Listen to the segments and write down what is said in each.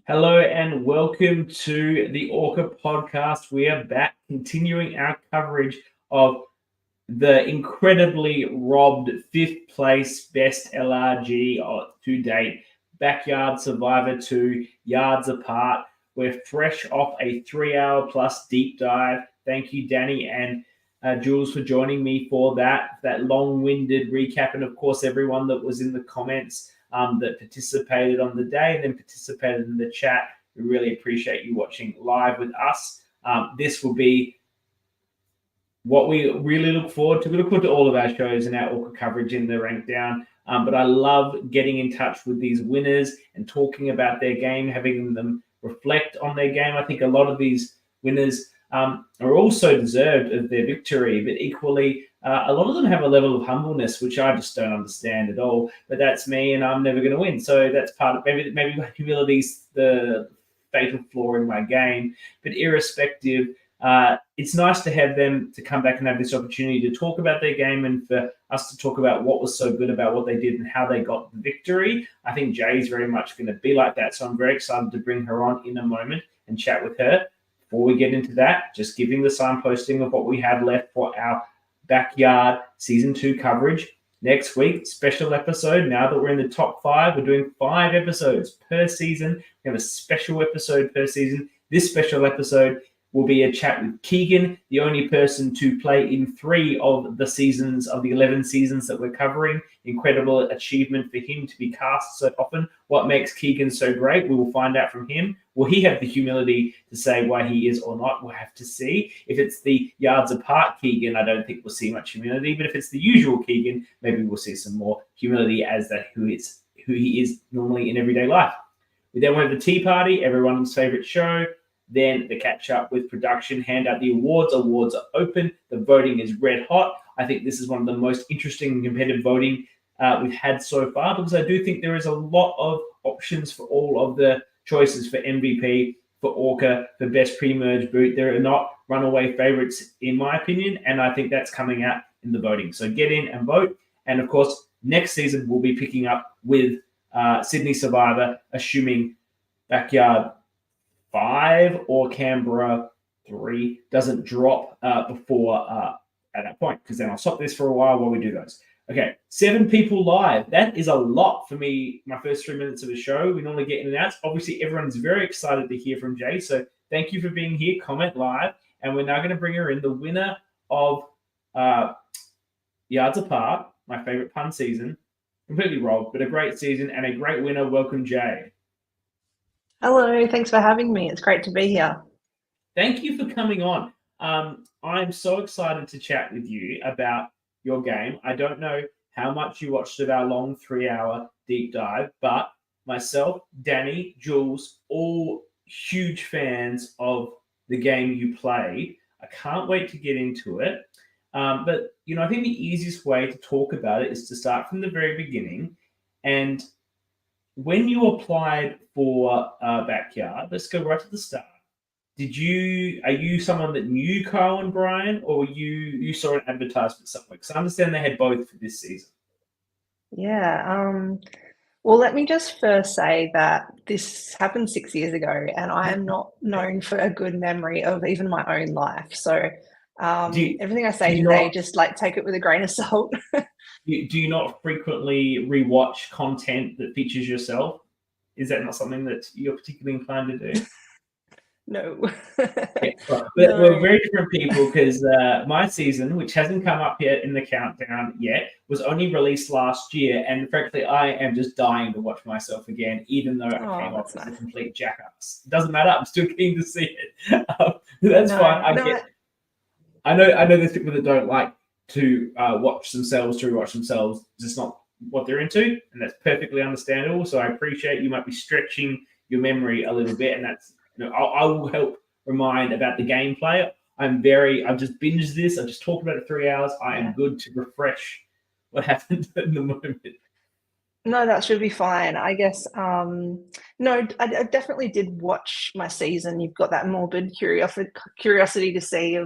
Hello and welcome to the ORCA podcast. We are back continuing our coverage of the incredibly robbed fifth place best LRG to date, Backyard Survivor 2, Yards Apart. We're fresh off a 3 hour plus deep dive. Thank you, Danny and Jules, for joining me for that long-winded recap, and of course everyone that was in the comments that participated on the day and then participated in the chat. We really appreciate you watching live with us. This will be what we really look forward to. We look forward to all of our shows and our ORCA coverage in the rank down. But I love getting in touch with these winners and talking about their game, having them reflect on their game. I think a lot of these winners are also deserved of their victory, but equally, a lot of them have a level of humbleness, which I just don't understand at all. But that's me, and I'm never going to win. So that's part of maybe humility's the fatal flaw in my game. But irrespective, it's nice to have them to come back and have this opportunity to talk about their game and for us to talk about what was so good about what they did and how they got the victory. I think Jay's very much going to be like that. So I'm very excited to bring her on in a moment and chat with her. Before we get into that, just giving the signposting of what we have left for our Backyard Season 2 coverage. Next week, special episode. Now that we're in the top 5, we're doing 5 episodes per season. We have a special episode per season. This special episode will be a chat with Keegan, the only person to play in 3 of the seasons, of the 11 seasons that we're covering. Incredible achievement for him to be cast so often. What makes Keegan so great? We will find out from him. Will he have the humility to say why he is or not? We'll have to see. If it's the Yards Apart Keegan, I don't think we'll see much humility. But if it's the usual Keegan, maybe we'll see some more humility as that who he is normally in everyday life. We then have the tea party, everyone's favorite show. Then the catch up with production, hand out the awards. Awards are open. The voting is red hot. I think this is one of the most interesting and competitive voting we've had so far, because I do think there is a lot of options for all of the choices for MVP, for ORCA, for best pre-merge boot. There are not runaway favorites, in my opinion, and I think that's coming out in the voting. So get in and vote. And of course, next season we'll be picking up with Sydney Survivor, assuming Backyard 5 or Canberra 3 doesn't drop before at that point, because then I'll stop this for a while we do those. Okay, 7 people live. That is a lot for me, my first 3 minutes of the show. We normally get in and out. Obviously, everyone's very excited to hear from Jay, so thank you for being here. Comment live. And we're now going to bring her in, the winner of Yards Apart, my favorite pun season. Completely rolled, but a great season and a great winner. Welcome, Jay. Hello, thanks for having me. It's great to be here. Thank you for coming on. I'm so excited to chat with you about your game. I don't know how much you watched of our long 3-hour deep dive, but myself, Danny, Jules, all huge fans of the game you played. I can't wait to get into it. But, I think the easiest way to talk about it is to start from the very beginning. And when you applied for Backyard, let's go right to the start. Are you someone that knew Kyle and Brian, or you saw an advertisement somewhere? Because I understand they had both for this season. Yeah. Well, let me just first say that this happened 6 years ago, and I am not known for a good memory of even my own life. So everything I say today, just take it with a grain of salt. Do you not frequently rewatch content that features yourself? Is that not something that you're particularly inclined to do? No. But we're very different people, because my season, which hasn't come up yet in the countdown yet, was only released last year. And frankly, I am just dying to watch myself again, even though I came off as a complete jackass. It doesn't matter. I'm still keen to see it. That's fine. I know there's people that don't like to watch themselves, to rewatch themselves. It's just not what they're into, and that's perfectly understandable. So I appreciate you might be stretching your memory a little bit, and that's I will help remind about the gameplay. I've just binged this. I've just talked about it 3 hours. I am good to refresh what happened in the moment. No, that should be fine. I guess, no, I definitely did watch my season. You've got that morbid curiosity to see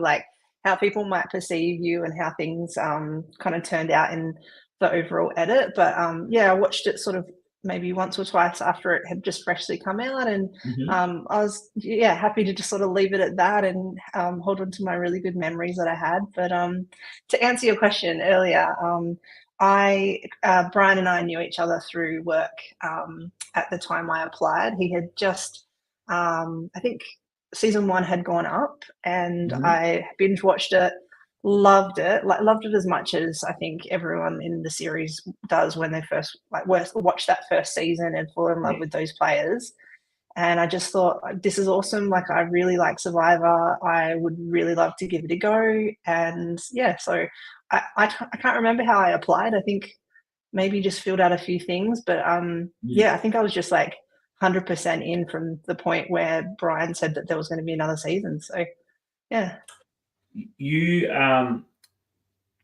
how people might perceive you and how things kind of turned out in the overall edit. But I watched it sort of maybe once or twice after it had just freshly come out, and Mhm. I was happy to just sort of leave it at that and hold on to my really good memories that I had. But to answer your question earlier, I Brian and I knew each other through work. At the time I applied, he had just I think season one had gone up, and Mhm. I binge watched it. Loved it, like loved it as much as I think everyone in the series does when they first watch that first season and fall in love Yeah. with those players. And I just thought, like, this is awesome. Like, I really like Survivor. I would really love to give it a go. And yeah, so I can't remember how I applied. I think maybe just filled out a few things, but Mm. yeah, I think I was just like 100% in from the point where Brian said that there was going to be another season. So yeah, You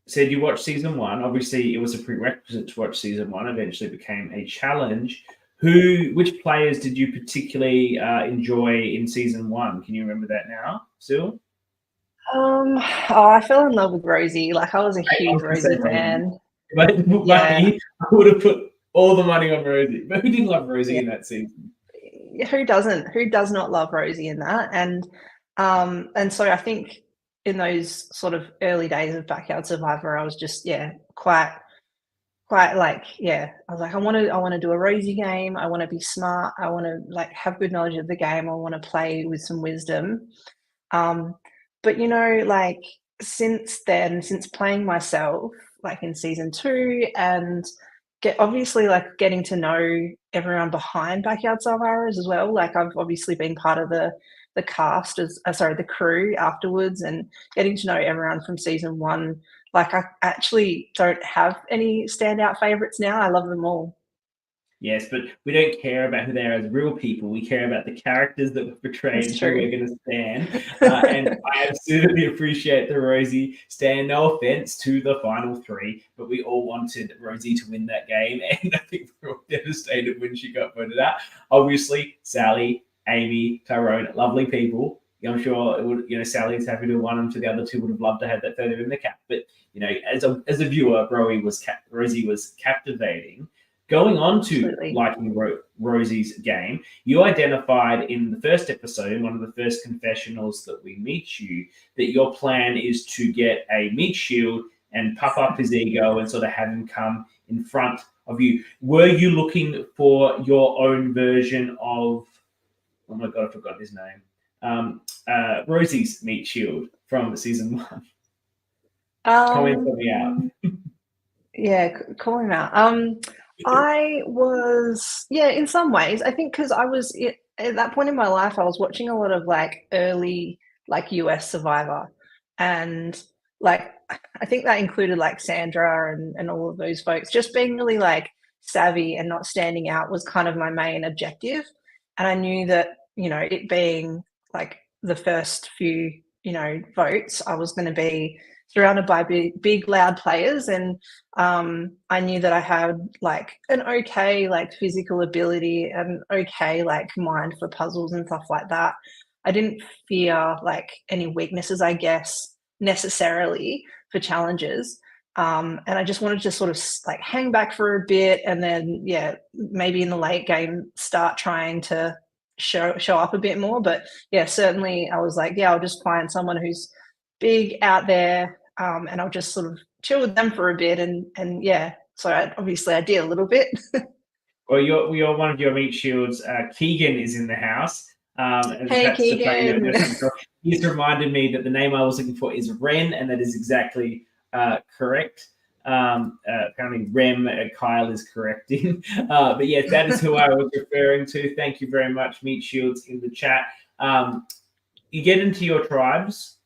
said you watched season one. Obviously, it was a prerequisite to watch season one. Eventually, became a challenge. Which players did you particularly enjoy in season one? Can you remember that now? Still, I fell in love with Rosie. Like, I was a I huge was going to say Rosie Rosie. fan. If I had to put Yeah, money, I would have put all the money on Rosie. But who didn't love Rosie yeah. in that season? Who doesn't? Who does not love Rosie in that? And so I think in those sort of early days of Backyard Survivor, I was just quite like I was like I want to do a Rosie game. I want to be smart. I want to like have good knowledge of the game. I want to play with some wisdom. Um, but like since then, since playing myself, like in season two, and get obviously like getting to know everyone behind Backyard Survivors as well. Like I've obviously been part of the cast as sorry, the crew afterwards, and getting to know everyone from season one. Like I actually don't have any standout favorites now. I love them all. Yes, but we don't care about who they are as real people. We care about the characters that were portrayed That's and who true. we're going to stand. And I absolutely appreciate the Rosie stand. No offense to the final three, but we all wanted Rosie to win that game. And I think we were all devastated when she got voted out. Obviously, Sally, Amy, Tyrone, lovely people. I'm sure it would, Sally's happy to have won them. To the other two would have loved to have that third in the cap. But as a viewer, Rosie was captivating. Going on to Absolutely. liking Rosie's game, you identified in the first episode, one of the first confessionals that we meet you, that your plan is to get a meat shield and puff up his ego and sort of have him come in front of you. Were you looking for your own version of, oh my God, I forgot his name, Rosie's meat shield from season one? Comment Um, me out. Yeah, call him out. I was, in some ways, I think because at that point in my life, I was watching a lot of like early, like US Survivor, and like I think that included like Sandra and all of those folks. Just being really like savvy and not standing out was kind of my main objective, and I knew that it being like the first few votes, I was going to be surrounded by big loud players, and I knew that I had like an okay like physical ability and okay like mind for puzzles and stuff like that. I didn't fear like any weaknesses, I guess, necessarily for challenges. And I just wanted to sort of like hang back for a bit, and then maybe in the late game start trying to show up a bit more. But yeah, certainly I was like, I'll just find someone who's big out there, and I'll just sort of chill with them for a bit, and so obviously I did a little bit. Well, you're one of your meat shields. Keegan is in the house. And Hey, perhaps to play Keegan. your central, he's reminded me that the name I was looking for is Ren, and that is exactly correct. Apparently, Kyle is correcting. But yes, that is who I was referring to. Thank you very much, Meat Shields, in the chat. You get into your tribes.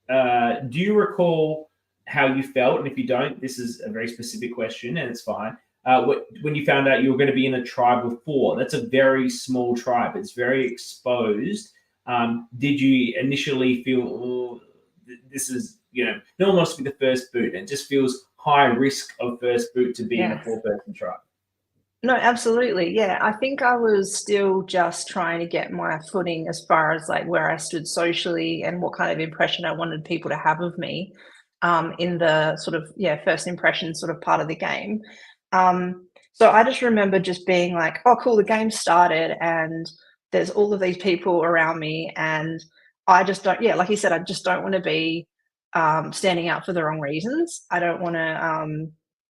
Do you recall how you felt? And if you don't, this is a very specific question, and it's fine. When you found out you were going to be in a tribe of four, that's a very small tribe. It's very exposed. Did you initially feel, oh, this is, no one wants to be the first boot? It just feels high risk of first boot to be in a Yes. four-person tribe. No, absolutely. Yeah, I think I was still just trying to get my footing as far as like where I stood socially and what kind of impression I wanted people to have of me, in the sort of first impression sort of part of the game. So I just remember just being like, "Oh, cool, the game started and there's all of these people around me," and I just don't yeah, like you said, I just don't wanna be, standing out for the wrong reasons. I don't wanna,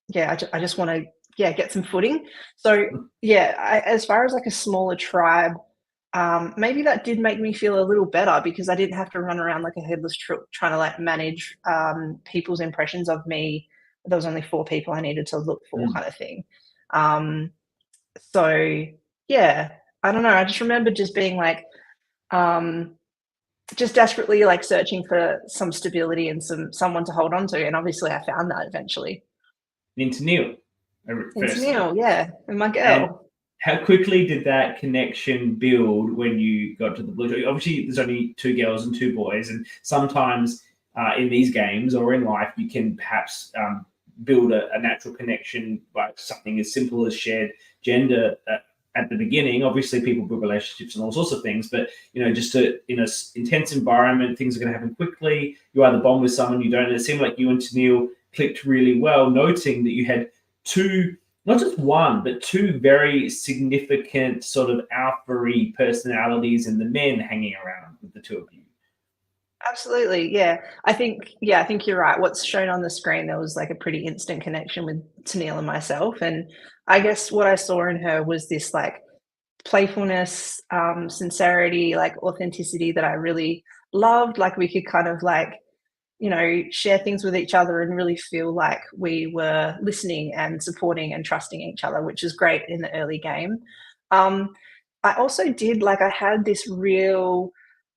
yeah, I just wanna, yeah, get some footing. So, yeah, as far as, like, a smaller tribe, maybe that did make me feel a little better because I didn't have to run around like a headless chook trying to, like, manage, people's impressions of me. There was only 4 people I needed to look for Mm. kind of thing. Um, so yeah, I don't know. I just remember just being like, um, just desperately like searching for some stability and someone to hold on to, and obviously I found that eventually. Into Neil, It's firstly. Neil, yeah, and my And girl. how quickly did that connection build when you got to the blue? Obviously, there's only 2 girls and 2 boys, and sometimes in these games or in life, you can perhaps build a natural connection by something as simple as shared gender at the beginning. Obviously, people build relationships and all sorts of things, but just in an intense environment, things are going to happen quickly. You either bond with someone you don't, and it seemed like you and Tennille clicked really well, noting that you had two, not just one, but 2 very significant sort of alpha personalities and the men hanging around with the 2 of you. Absolutely, yeah. I think you're right. What's shown on the screen, there was like a pretty instant connection with Tennille and myself, and I guess what I saw in her was this like playfulness, sincerity, like authenticity that I really loved. Like we could kind of like, share things with each other and really feel like we were listening and supporting and trusting each other, which is great in the early game. Um, I also did like I had this real,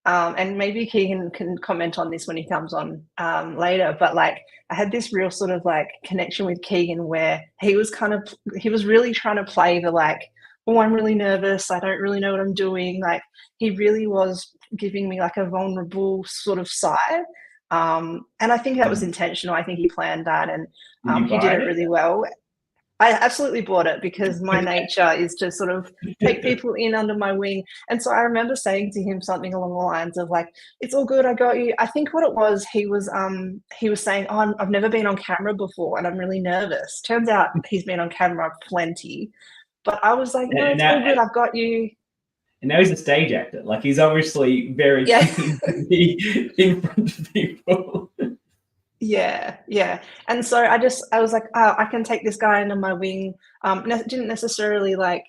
and maybe Keegan can comment on this when he comes on later, but like I had this real sort of like connection with Keegan where he was really trying to play the like, oh, I'm really nervous. I don't really know what I'm doing. Like he really was giving me like a vulnerable sort of side. And I think that was Mm. intentional. I think he planned that and Did you he did buy it really well. I absolutely bought it because my nature is to sort of take it? people in under my wing. And so I remember saying to him something along the lines of like, "It's all good, I got you." I think what it was, he was saying, "Oh, I've never been on camera before and I'm really nervous." Turns out he's been on camera plenty. But I was like, "No, and it's now, all good, I've got you." and now he's a stage actor. Like he's obviously very Yeah. keen to be in front of people. Yeah, yeah. And so I was like, "Oh, I can take this guy under my wing." Didn't necessarily like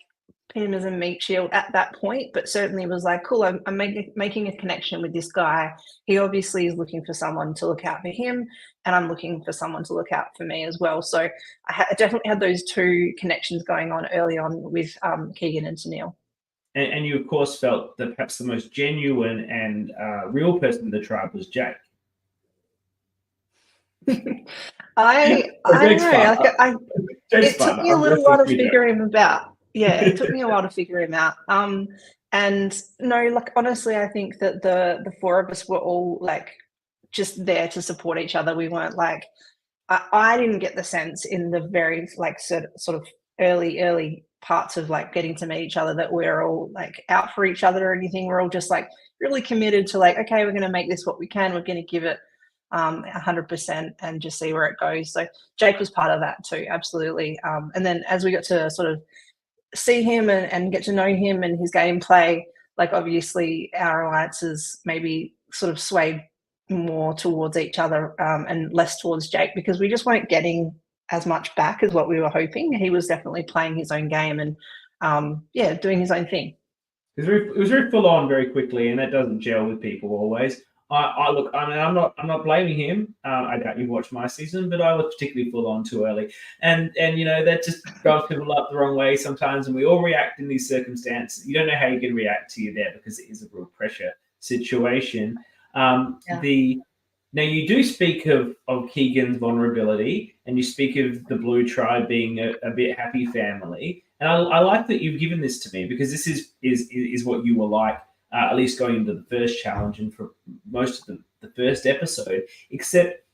pin him as a meat shield at that point, but certainly was like, "Cool, I'm making a connection with this guy. He obviously is looking for someone to look out for him, and I'm looking for someone to look out for me as well." So I definitely had those 2 connections going on early on with Keegan and Tennille. And you, of course, felt that perhaps the most genuine and real person in the tribe was Jake. I don't Jake's know. fun. Like I Jake's It fun. took me a I'm little messing while to with you, figure him about. Yeah, it took Joe. me a while to figure him out. And no, like honestly, I think that the 4 of us were all like just there to support each other. We weren't like I didn't get the sense in the very like sort of early parts of like getting to meet each other that we're all like out for each other or anything. We're all just like really committed to like, okay, we're going to make this what we can. We're going to give it 100% and just see where it goes. So Jake was part of that too, absolutely. And then as we got to sort of see him and get to know him and his gameplay, like obviously our alliances maybe sort of swayed more towards each other and less towards Jake because we just weren't getting as much back as what we were hoping. He was definitely playing his own game and yeah, doing his own thing. It was very full on very quickly, and that doesn't gel with people always. I look. I mean, I'm not blaming him. I doubt you've watched my season, but I was particularly full on too early, and that just rubs people up the wrong way sometimes, and we all react in these circumstances. You don't know how you're going to react to you there because it is a real pressure situation. Yeah. The Now you do speak of Keegan's vulnerability, and you speak of the Blue Tribe being a bit happy family. And I like that you've given this to me because this is what you were like, at least going into the first challenge and for most of the first episode. Except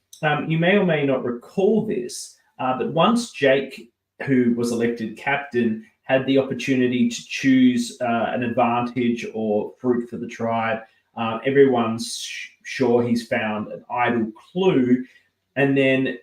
you may or may not recall this, but once Jake, who was elected captain, had the opportunity to choose an advantage or fruit for the tribe, everyone's sure he's found an idle clue, and then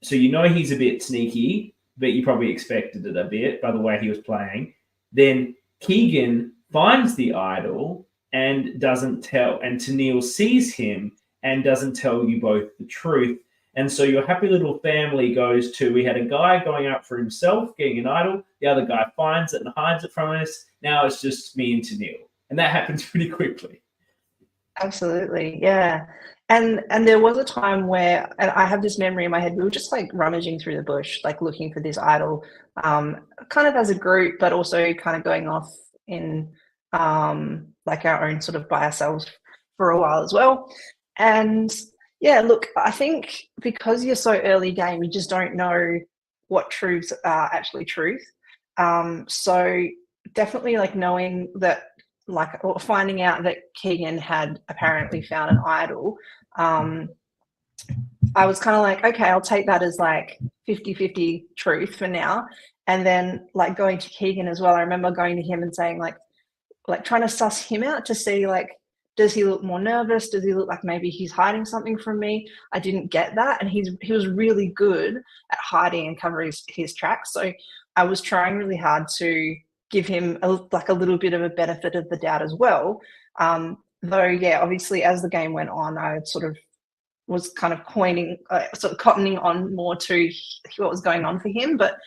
so he's a bit sneaky, but you probably expected it a bit by the way he was playing. Then Keegan finds the idol and doesn't tell, and Tennille sees him and doesn't tell you both the truth. And so your happy little family goes to, we had a guy going up for himself, getting an idol. The other guy finds it and hides it from us. Now it's just me and Tennille. And that happens pretty quickly. Absolutely, yeah. And there was a time where, and I have this memory in my head, we were just like rummaging through the bush, like looking for this idol, kind of as a group, but also kind of going off in like our own sort of by ourselves for a while as well. And yeah, look, I think because you're so early game, you just don't know what truths are actually truth. So definitely like knowing that, like, or finding out that Keegan had apparently found an idol, I was kind of like, okay, I'll take that as like 50-50 truth for now. And then like going to Keegan as well, I remember going to him and saying like trying to suss him out to see like, does he look more nervous? Does he look like maybe he's hiding something from me? I didn't get that. And he was really good at hiding and covering his tracks. So I was trying really hard to give him a little bit of a benefit of the doubt as well. Though, yeah, obviously as the game went on, I sort of was kind of sort of cottoning on more to what was going on for him. But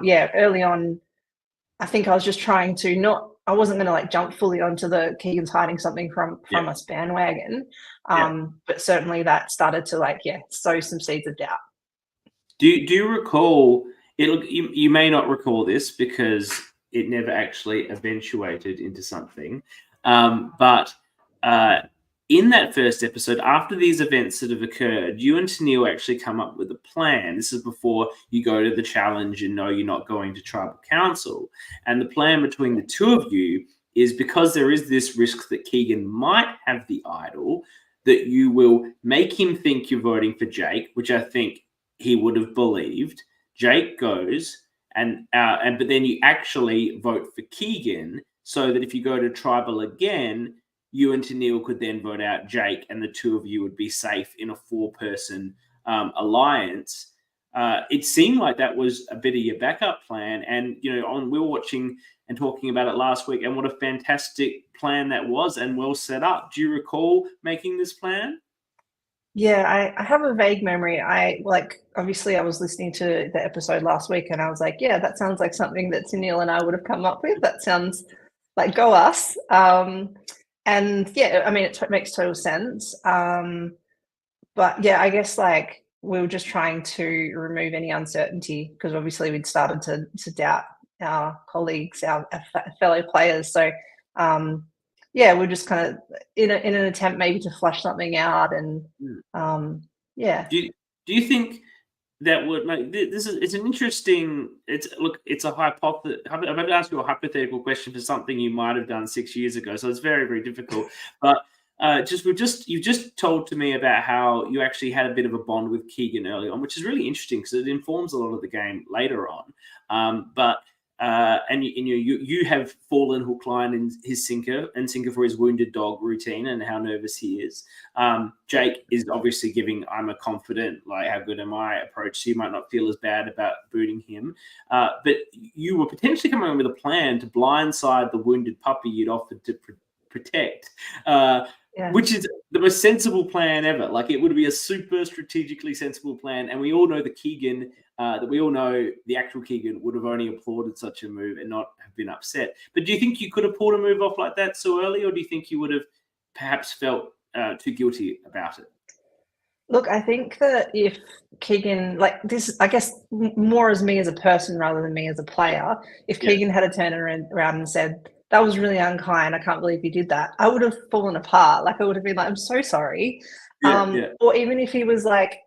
yeah, early on, I think I was just trying to I wasn't going to like jump fully onto the Keegan's hiding something from us bandwagon. But certainly that started to like, sow some seeds of doubt. Do you recall it? You may not recall this because it never actually eventuated into something. But in that first episode, after these events that have occurred, you and Tennille actually come up with a plan. This is before you go to the challenge and know you're not going to tribal council. And the plan between the two of you is, because there is this risk that Keegan might have the idol, that you will make him think you're voting for Jake, which I think he would have believed. Jake goes, but then you actually vote for Keegan, so that if you go to tribal again, you and Tennille could then vote out Jake, and the two of you would be safe in a 4-person alliance. It seemed like that was a bit of your backup plan, and we were watching and talking about it last week, and what a fantastic plan that was, and well set up. Do you recall making this plan? Yeah, I have a vague memory. Obviously I was listening to the episode last week and I was like, yeah, that sounds like something that Tennille and I would have come up with. That sounds like go us. And yeah, I mean, it makes total sense. But yeah, I guess like we were just trying to remove any uncertainty, because obviously we'd started to doubt our colleagues, our fellow players. So yeah, we're just kind of in an attempt maybe to flush something out, and yeah. Do you think that would make this is it's an interesting it's a hypothesis. I'm going to ask you a hypothetical question for something you might have done 6 years ago, so it's very, very difficult. But you've just told to me about how you actually had a bit of a bond with Keegan early on, which is really interesting because it informs a lot of the game later on. And you have fallen hook, line, and his sinker for his wounded dog routine and how nervous he is. Jake is obviously giving I'm a confident, like, how good am I approach, so you might not feel as bad about booting him. But you were potentially coming up with a plan to blindside the wounded puppy you'd offered to protect. Which is the most sensible plan ever. Like, it would be a super strategically sensible plan. And we all know the actual Keegan would have only applauded such a move and not have been upset. But do you think you could have pulled a move off like that so early, or do you think you would have perhaps felt too guilty about it? Look, I think that if Keegan, like this, I guess more as me as a person rather than me as a player, if Keegan had turned around and said, that was really unkind, I can't believe you did that, I would have fallen apart. Like, I would have been like, I'm so sorry. Or even if he was like,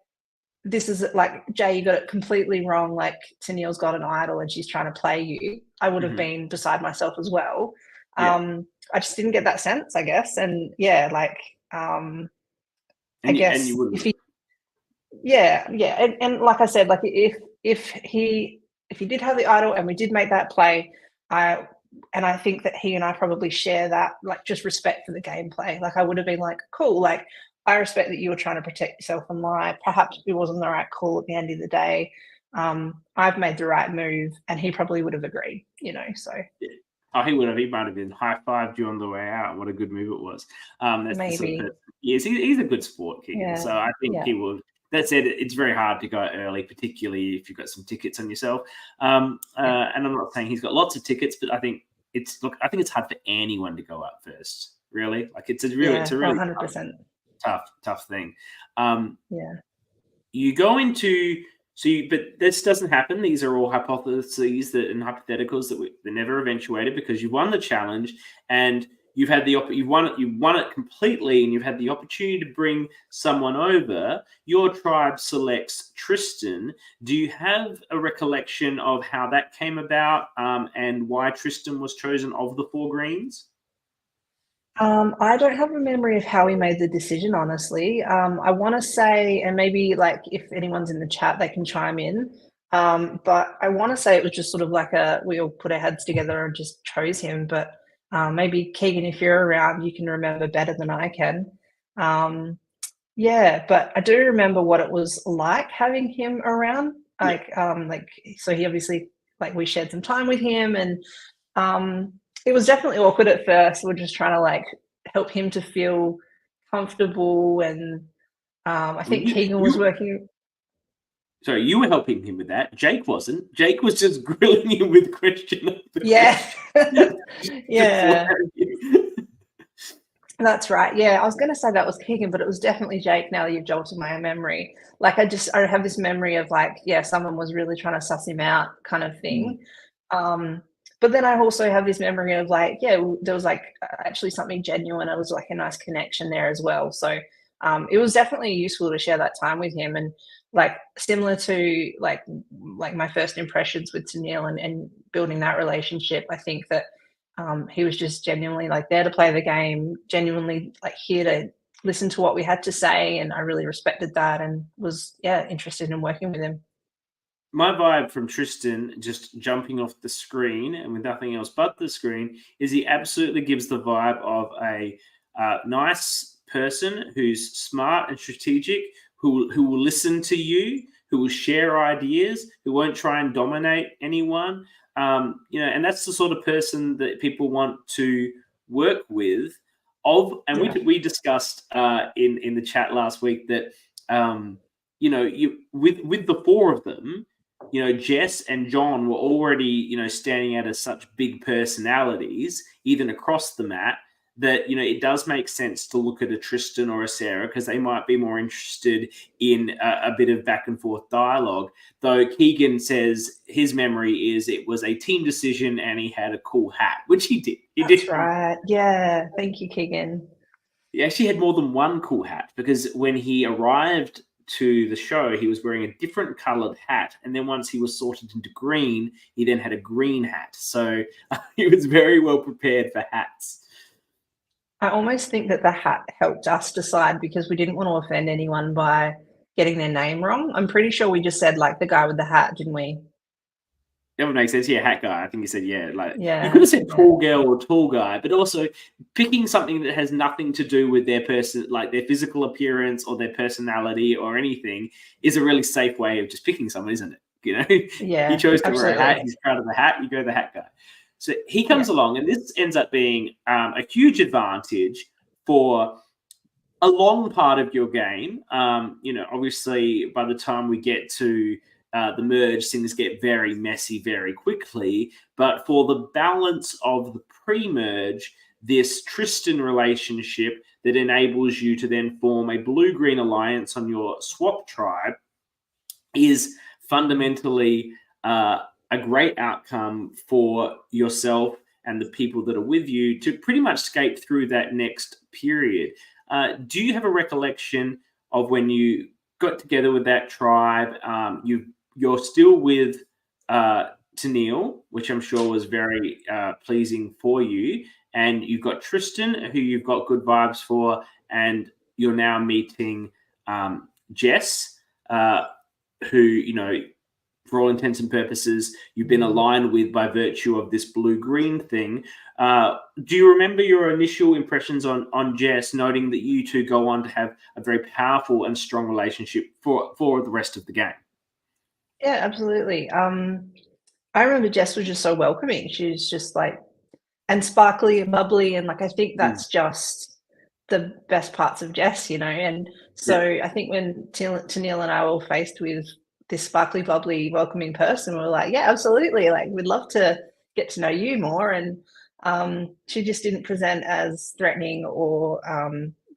this is like, Jay, you got it completely wrong, like Tennille's got an idol and she's trying to play you, I would have been beside myself as well. I just didn't get that sense, I guess. And yeah, like I guess if he, and like I said, like if he did have the idol and we did make that play, I think that he and I probably share that, like, just respect for the gameplay. Like, I would have been like, cool, like, I respect that you were trying to protect yourself and lie. Perhaps it wasn't the right call at the end of the day. I've made the right move, and he probably would have agreed, so Oh, he would have. He might have been high-fived you on the way out. What a good move it was. That's the sort of maybe. person he is. He's a good sport, Keegan. Yeah, So I think yeah. he will. That said, it's very hard to go early, particularly if you've got some tickets on yourself. And I'm not saying he's got lots of tickets, but I think it's hard for anyone to go up first. Really, like it's a really 100%. tough thing. Yeah. You go into but this doesn't happen. These are all hypotheses and hypotheticals that never eventuated, because you've won the challenge and you've had you've won it completely, and you've had the opportunity to bring someone over. Your tribe selects Tristan. Do you have a recollection of how that came about, and why Tristan was chosen of the 4 greens? I don't have a memory of how we made the decision, honestly. I want to say, and maybe like if anyone's in the chat, they can chime in. But I want to say it was just sort of like we all put our heads together and just chose him. But maybe Keegan, if you're around, you can remember better than I can. Yeah, but I do remember what it was like having him around. So he obviously, we shared some time with him, and it was definitely awkward at first. We're just trying to help him to feel comfortable, and I think Keegan was working. Sorry, you were helping him with that. Jake wasn't. Jake was just grilling him with questions. Yeah, yeah. That's right. Yeah, I was going to say that was Keegan, but it was definitely Jake. Now that you've jolted my memory, I have this memory of someone was really trying to suss him out, kind of thing. But then I also have this memory of there was actually something genuine. It was a nice connection there as well. So it was definitely useful to share that time with him, and similar to my first impressions with Tennille and building that relationship. I think that he was just genuinely there to play the game, genuinely here to listen to what we had to say, and I really respected that and was interested in working with him. My vibe from Tristan, just jumping off the screen and with nothing else but the screen, is he absolutely gives the vibe of a nice person who's smart and strategic, who will listen to you, who will share ideas, who won't try and dominate anyone. And that's the sort of person that people want to work with. We discussed in the chat last week that with the 4 of them, Jess and John were already standing out as such big personalities, even across the mat, that it does make sense to look at a Tristan or a Sarah, because they might be more interested in a bit of back and forth dialogue. Though Keegan says his memory is it was a team decision and he had a cool hat, which he did. That's right. Yeah. Thank you, Keegan. He actually had more than one cool hat, because when he arrived to the show, he was wearing a different coloured hat, and then once he was sorted into green, he then had a green hat. So he was very well prepared for hats. I almost think that the hat helped us decide, because we didn't want to offend anyone by getting their name wrong. I'm pretty sure we just said the guy with the hat, didn't we? That would make sense. Yeah, hat guy. I think you said, you could have said tall girl or tall guy, but also picking something that has nothing to do with their person, their physical appearance or their personality or anything, is a really safe way of just picking someone, isn't it? Yeah. He chose to wear a hat. He's proud of the hat. You go the hat guy. So he comes along, and this ends up being a huge advantage for a long part of your game. Obviously, by the time we get to the merge, things get very messy very quickly. But for the balance of the pre-merge, this Tristan relationship that enables you to then form a blue-green alliance on your swap tribe is fundamentally a great outcome for yourself and the people that are with you to pretty much skate through that next period. Do you have a recollection of when you got together with that tribe? You're still with Tennille, which I'm sure was very pleasing for you. And you've got Tristan, who you've got good vibes for. And you're now meeting Jess, who, for all intents and purposes, you've been aligned with by virtue of this blue-green thing. Do you remember your initial impressions on Jess, noting that you two go on to have a very powerful and strong relationship for the rest of the game? Yeah, absolutely. I remember Jess was just so welcoming. She was just like, and sparkly and bubbly, and like I think that's just the best parts of Jess, you know. And so I think when Tennille and I were faced with this sparkly, bubbly, welcoming person, we were like, yeah, absolutely. Like we'd love to get to know you more. And she just didn't present as threatening or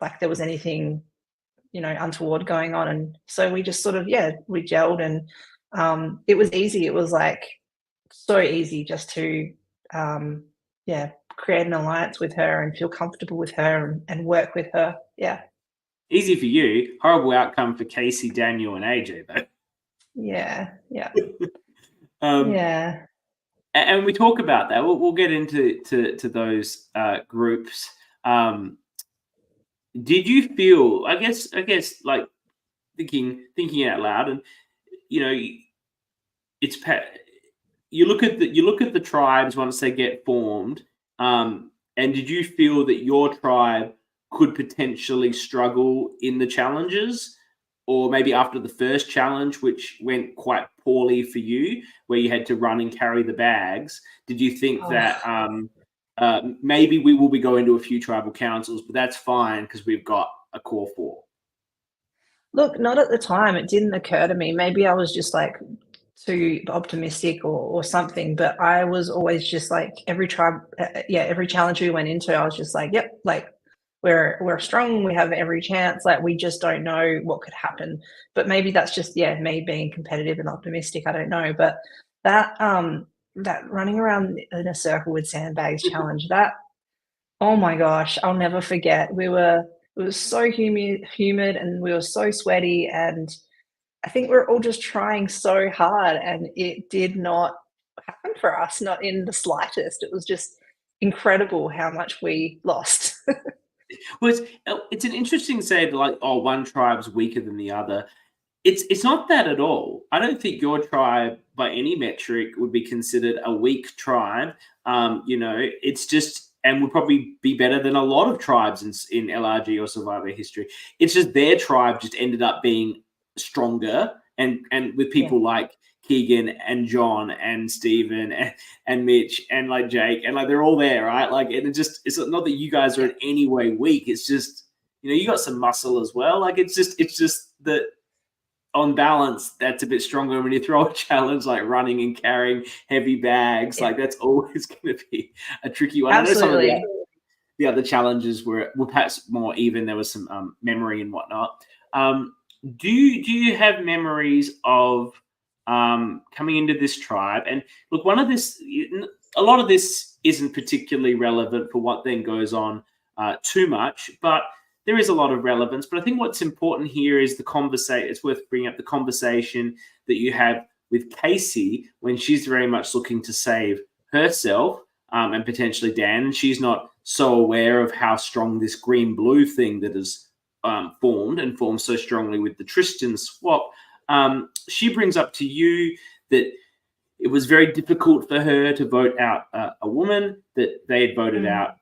like there was anything, you know, untoward going on. And so we just sort of, yeah, we gelled, and it was easy. It was like so easy just to yeah, create an alliance with her and feel comfortable with her and work with her. Yeah. Easy for you, horrible outcome for Casey, Daniel, and AJ though. Yeah. Yeah. Um, Yeah. and we talk about that. We'll get into those groups. Did you feel? I guess like thinking out loud, and you know, it's you look at the tribes once they get formed. And did you feel that your tribe could potentially struggle in the challenges, or maybe after the first challenge, which went quite poorly for you, where you had to run and carry the bags? Did you think that maybe we will be going to a few tribal councils, but that's fine because we've got a core four? Look, not at the time. It didn't occur to me. Maybe I was just like too optimistic or something, but I was always just like every tribe, yeah, every challenge we went into, I was just like, yep, like we're strong, we have every chance, like we just don't know what could happen. But maybe that's just, yeah, me being competitive and optimistic, I don't know. But that running around in a circle with sandbags challenge, that, oh my gosh, I'll never forget. It was so humid and we were so sweaty, and I think we're all just trying so hard, and it did not happen for us, not in the slightest. It was just incredible how much we lost. Well, it's an interesting say, like, oh, one tribe's weaker than the other. It's not that at all. I don't think your tribe, by any metric, would be considered a weak tribe. It's just, and would probably be better than a lot of tribes in LRG or Survivor history. It's just their tribe just ended up being stronger, and with people like Keegan and John and Steven and Mitch and like Jake, and like they're all there, right? Like, and it's not that you guys are in any way weak. It's just, you got some muscle as well. Like, it's just that on balance, that's a bit stronger. When you throw a challenge like running and carrying heavy bags, like that's always going to be a tricky one. Absolutely. I know some of the other challenges were perhaps more even. There was some memory and whatnot. Do you have memories of coming into this tribe? And look, a lot of this isn't particularly relevant for what then goes on too much, but there is a lot of relevance. But I think what's important here is the conversation. It's worth bringing up the conversation that you have with Casey when she's very much looking to save herself and potentially Dan. And she's not so aware of how strong this green-blue thing that has formed so strongly with the Tristan swap. She brings up to you that it was very difficult for her to vote out a woman, that they had voted out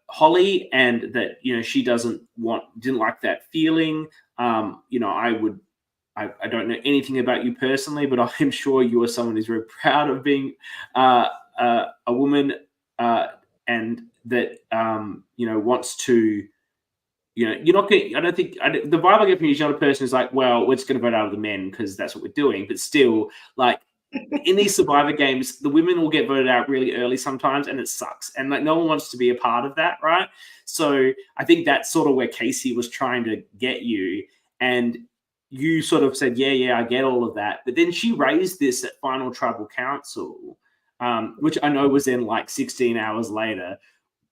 Holly, and that she didn't like that feeling. I don't know anything about you personally, but I'm sure you are someone who's very proud of being a woman, and that wants to. You're not getting. I don't think the vibe I get from you is not a person who's like, well, we're just going to vote out of the men because that's what we're doing. But still, like, in these Survivor games, the women will get voted out really early sometimes, and it sucks. And like, no one wants to be a part of that, right? So I think that's sort of where Casey was trying to get you, and you sort of said, yeah, I get all of that. But then she raised this at Final Tribal Council, which I know was then like 16 hours later.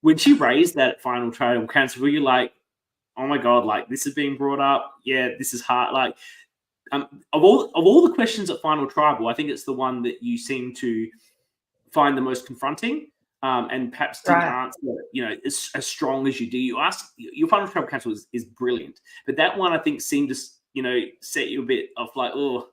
When she raised that at Final Tribal Council, were you like, oh my God, like this is being brought up? Yeah, this is hard. Like, of all the questions at Final Tribal, I think it's the one that you seem to find the most confronting, and perhaps didn't answer, as strong as you do. You ask your Final Tribal Council is brilliant, but that one I think seemed to set you a bit off. Like, oh,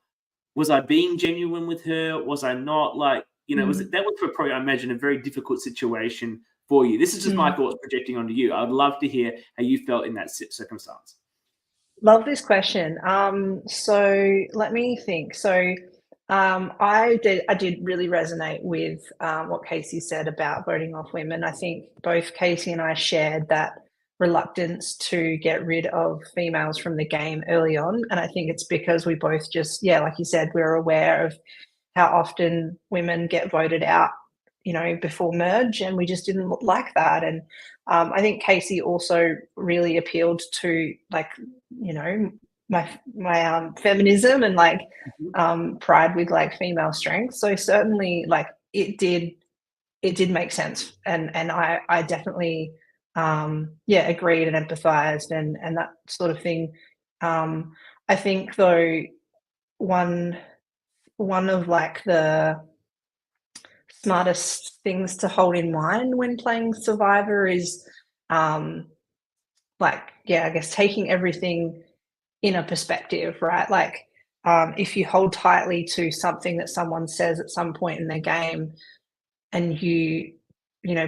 was I being genuine with her? Was I not? Like, that was probably, I imagine, a very difficult situation for you. This is just my thoughts projecting onto you. I'd love to hear how you felt in that circumstance. Love this question. So let me think. So I did really resonate with what Casey said about voting off women. I think both Casey and I shared that reluctance to get rid of females from the game early on. And I think it's because we both just, yeah, like you said, we're aware of how often women get voted out, before merge, and we just didn't like that. And I think Casey also really appealed to, like, my feminism and like pride with like female strength. So certainly, like, it did make sense, and I definitely agreed and empathized and that sort of thing. I think though one one of like the smartest things to hold in mind when playing Survivor is, I guess taking everything in a perspective, right? Like, if you hold tightly to something that someone says at some point in their game, and you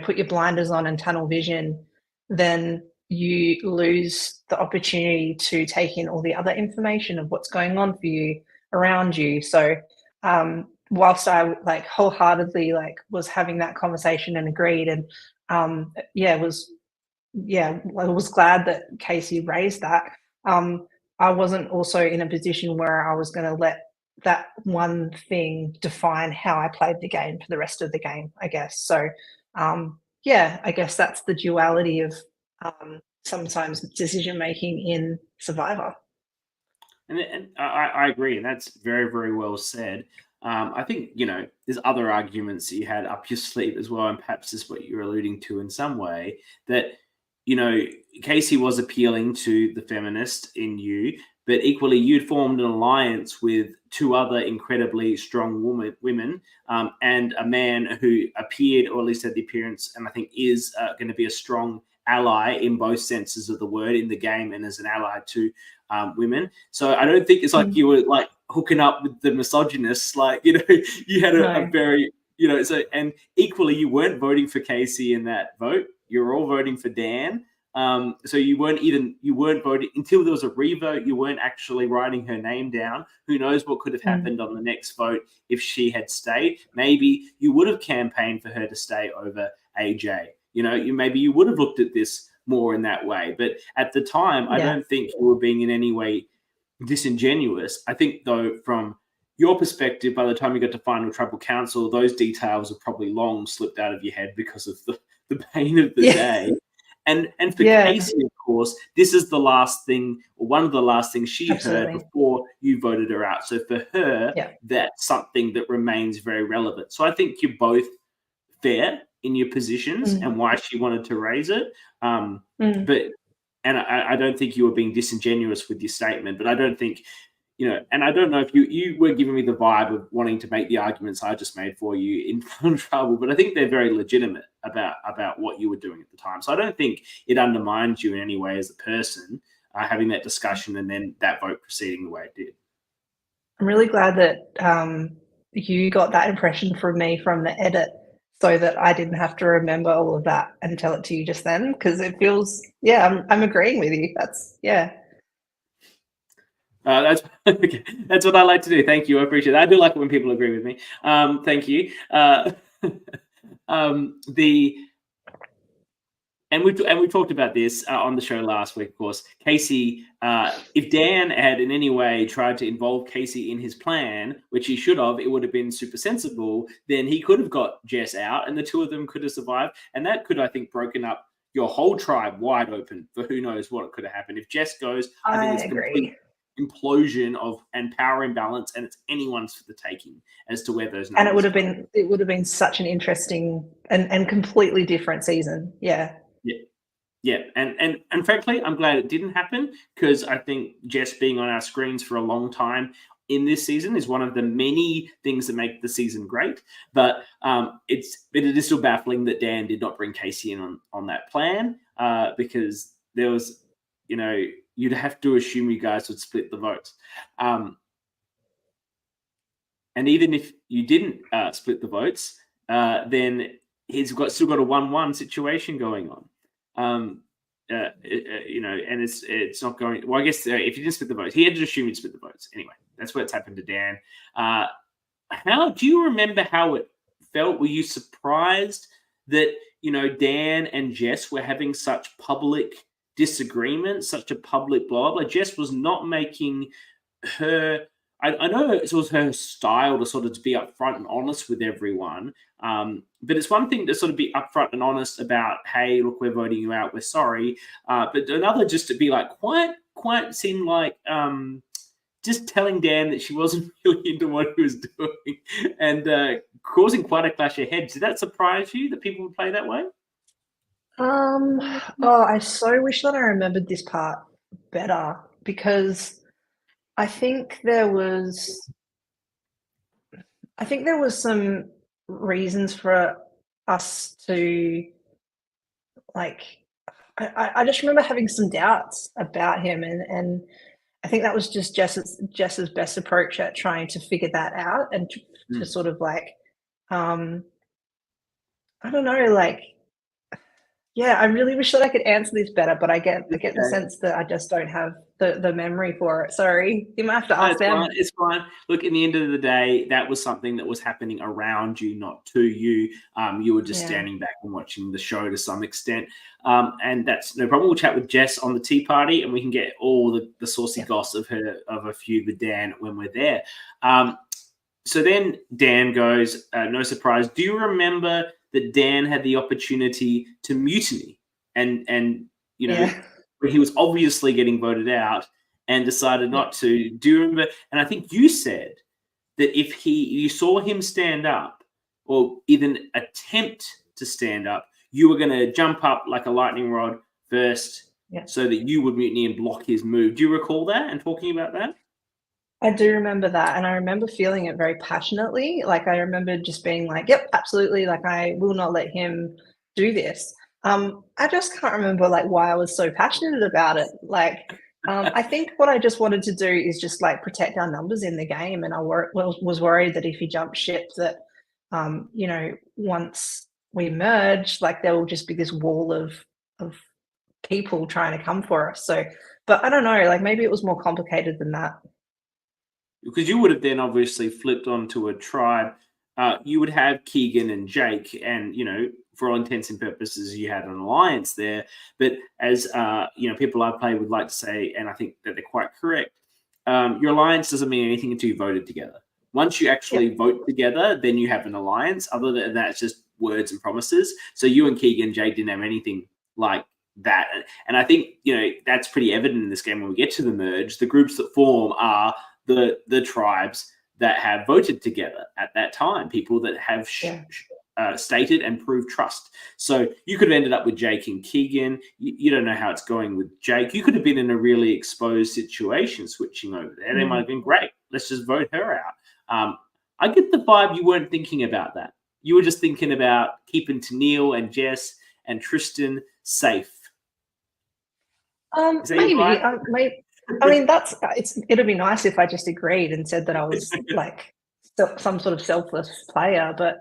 put your blinders on and tunnel vision, then you lose the opportunity to take in all the other information of what's going on for you around you. So, whilst I like wholeheartedly like was having that conversation and agreed, and I was glad that Casey raised that. I wasn't also in a position where I was going to let that one thing define how I played the game for the rest of the game, I guess. So, I guess that's the duality of sometimes decision making in Survivor. And I agree, and that's very, very well said. I think, there's other arguments that you had up your sleeve as well, and perhaps this is what you're alluding to in some way, that, Casey was appealing to the feminist in you, but equally you'd formed an alliance with two other incredibly strong women, and a man who appeared, or at least had the appearance, and I think is going to be a strong ally in both senses of the word in the game, and as an ally to women. So I don't think it's like you were like hooking up with the misogynists. Like, you had a very, so, and equally you weren't voting for Casey in that vote. You were all voting for Dan. So you weren't voting until there was a revote. You weren't actually writing her name down. Who knows what could have happened on the next vote if she had stayed? Maybe you would have campaigned for her to stay over AJ. Maybe you would have looked at this more in that way. But at the time, I don't think you were being in any way disingenuous. I think, though, from your perspective, by the time you got to Final Tribal Council, those details have probably long slipped out of your head because of the pain of the day. And for Casey, of course, this is the last thing, or one of the last things she heard before you voted her out. So for her, that's something that remains very relevant. So I think you're both fair in your positions and why she wanted to raise it. But I don't think you were being disingenuous with your statement, but I don't think, and I don't know if you were giving me the vibe of wanting to make the arguments I just made for you in Fun Trouble, but I think they're very legitimate about what you were doing at the time. So I don't think it undermines you in any way as a person, having that discussion and then that vote proceeding the way it did. I'm really glad that you got that impression from me from the edit, so that I didn't have to remember all of that and tell it to you just then, because it feels, I'm agreeing with you. That's that's what I like to do. Thank you. I appreciate it. I do like it when people agree with me. Thank you. And we talked about this on the show last week, of course. Casey, if Dan had in any way tried to involve Casey in his plan, which he should have, it would have been super sensible. Then he could have got Jess out, and the two of them could have survived. And that could, I think, broken up your whole tribe wide open for who knows what could have happened. If Jess goes, I think it's complete implosion and power imbalance, and it's anyone's for the taking as to where those numbers and it would have been such an interesting and completely different season. And frankly, I'm glad it didn't happen, because I think Jess being on our screens for a long time in this season is one of the many things that make the season great. But it is still baffling that Dan did not bring Casey in on that plan, because there was, you'd have to assume you guys would split the votes. And even if you didn't split the votes, then he's still got a 1-1 situation going on. and it's not going. Well, I guess if he didn't split the votes, he had to assume he'd split the votes. Anyway, that's what's happened to Dan. How do you remember how it felt? Were you surprised that Dan and Jess were having such public disagreements, such a public blow up? Like Jess was not making her. I know it was her style to sort of be upfront and honest with everyone. But it's one thing to sort of be upfront and honest about, hey, look, we're voting you out, we're sorry. But another just to be like quite seemed like just telling Dan that she wasn't really into what he was doing and causing quite a clash of heads. Did that surprise you that people would play that way? I so wish that I remembered this part better, because I think there was some reasons for us to, like, I just remember having some doubts about him, and I think that was just Jess's best approach at trying to figure that out and to sort of like, I don't know, like, yeah, I really wish that I could answer this better, but I get the sense that I just don't have the memory for it. Sorry, you might have to ask them. It's fine. Look, in the end of the day, that was something that was happening around you, not to you. You were just standing back and watching the show to some extent. And that's no problem. We'll chat with Jess on the tea party, and we can get all the saucy goss of a feud with Dan when we're there. So then Dan goes, no surprise. Do you remember that Dan had the opportunity to mutiny and when he was obviously getting voted out and decided not to? Do you remember? And I think you said that if you saw him stand up or even attempt to stand up, you were going to jump up like a lightning rod first so that you would mutiny and block his move. Do you recall that and talking about that? I do remember that, and I remember feeling it very passionately. Like, I remember just being like, yep, absolutely, like, I will not let him do this. I just can't remember, like, why I was so passionate about it. Like, I think what I just wanted to do is just, like, protect our numbers in the game, and I was worried that if he jumped ship that, once we merge, like, there will just be this wall of people trying to come for us. So, but I don't know, like, maybe it was more complicated than that. Because you would have then obviously flipped onto a tribe. You would have Keegan and Jake, and for all intents and purposes, you had an alliance there. But as people I've played would like to say, and I think that they're quite correct, your alliance doesn't mean anything until you voted together. Once you actually vote together, then you have an alliance. Other than that, it's just words and promises. So you and Keegan and Jake didn't have anything like that, and I think that's pretty evident in this game. When we get to the merge, the groups that form are the tribes that have voted together at that time, people that have stated and proved trust. So you could have ended up with Jake and Keegan. You don't know how it's going with Jake. You could have been in a really exposed situation switching over there. They might have been, great, let's just vote her out. I get the vibe you weren't thinking about that. You were just thinking about keeping Tennille and Jess and Tristan safe. Maybe. I mean, it'd be nice if I just agreed and said that I was like some sort of selfless player, but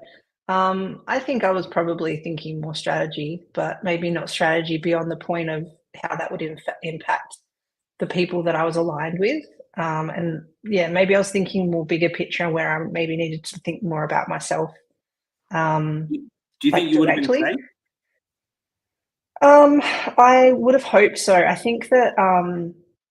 I think I was probably thinking more strategy, but maybe not strategy beyond the point of how that would impact the people that I was aligned with. And maybe I was thinking more bigger picture where I maybe needed to think more about myself. Do you think you would have been safe? I would have hoped so. I think that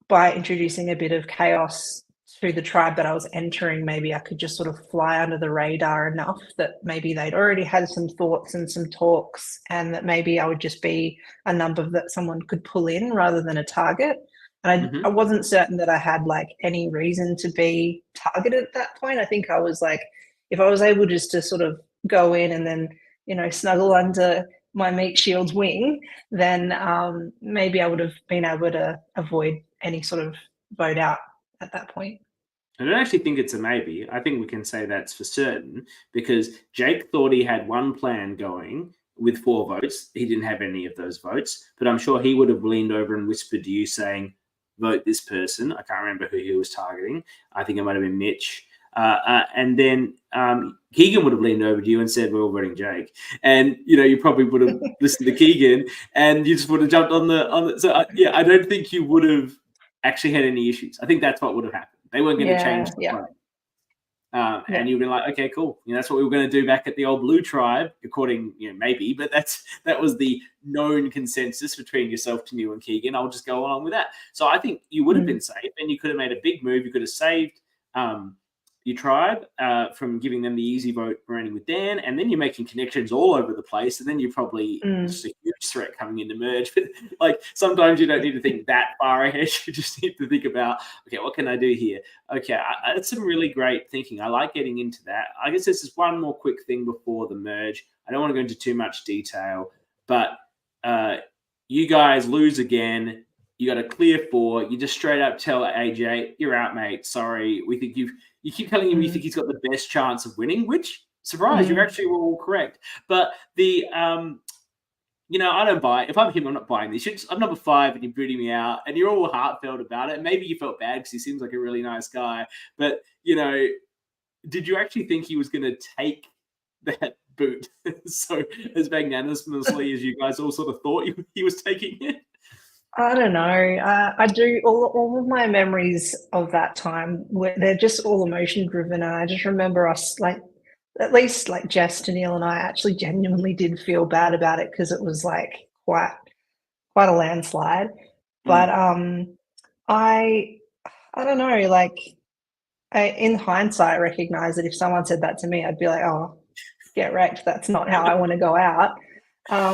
by introducing a bit of chaos to the tribe that I was entering, maybe I could just sort of fly under the radar enough that maybe they'd already had some thoughts and some talks, and that maybe I would just be a number that someone could pull in rather than a target. And I wasn't certain that I had like any reason to be targeted at that point. I think I was like, if I was able just to sort of go in and then, snuggle under my meat shield's wing, then maybe I would have been able to avoid any sort of vote out at that point. I don't actually think it's a maybe. I think we can say that's for certain, because Jake thought he had one plan going with 4 votes. He didn't have any of those votes, but I'm sure he would have leaned over and whispered to you saying, vote this person. I can't remember who he was targeting. I think it might have been Mitch. And then Keegan would have leaned over to you and said, "We're all voting Jake," and you probably would have listened to Keegan, and you just would have jumped on the. So I don't think you would have actually had any issues. I think that's what would have happened. They weren't going to change the plan. And you've been like, okay, cool. That's what we were going to do back at the old Blue Tribe, according, maybe, but that was the known consensus between yourself, Tanu, and Keegan. I'll just go along with that. So I think you would have been safe, and you could have made a big move. You could have saved your tribe from giving them the easy vote running with Dan, and then you're making connections all over the place, and then you're probably just a huge threat coming into merge. But like sometimes you don't need to think that far ahead. You just need to think about, okay, what can I do here? Okay, that's some really great thinking. I like getting into that. I guess this is one more quick thing before the merge. I don't want to go into too much detail, but you guys lose again. You got a clear 4. You just straight up tell AJ, "You're out, mate. Sorry. We think you keep telling him you think he's got the best chance of winning," which, surprise, you actually were all correct. But the, I don't buy it. If I'm him, I'm not buying this. I'm number 5 and you're booting me out and you're all heartfelt about it. Maybe you felt bad because he seems like a really nice guy. But, did you actually think he was going to take that boot so as magnanimously as you guys all sort of thought he was taking it? I don't know. I do all of my memories of that time. They're just all emotion driven, and I just remember us at least Jess, Neil, and I actually genuinely did feel bad about it because it was quite a landslide. But I don't know. In hindsight, I recognize that if someone said that to me, I'd be like, "Oh, get wrecked. That's not how I want to go out." I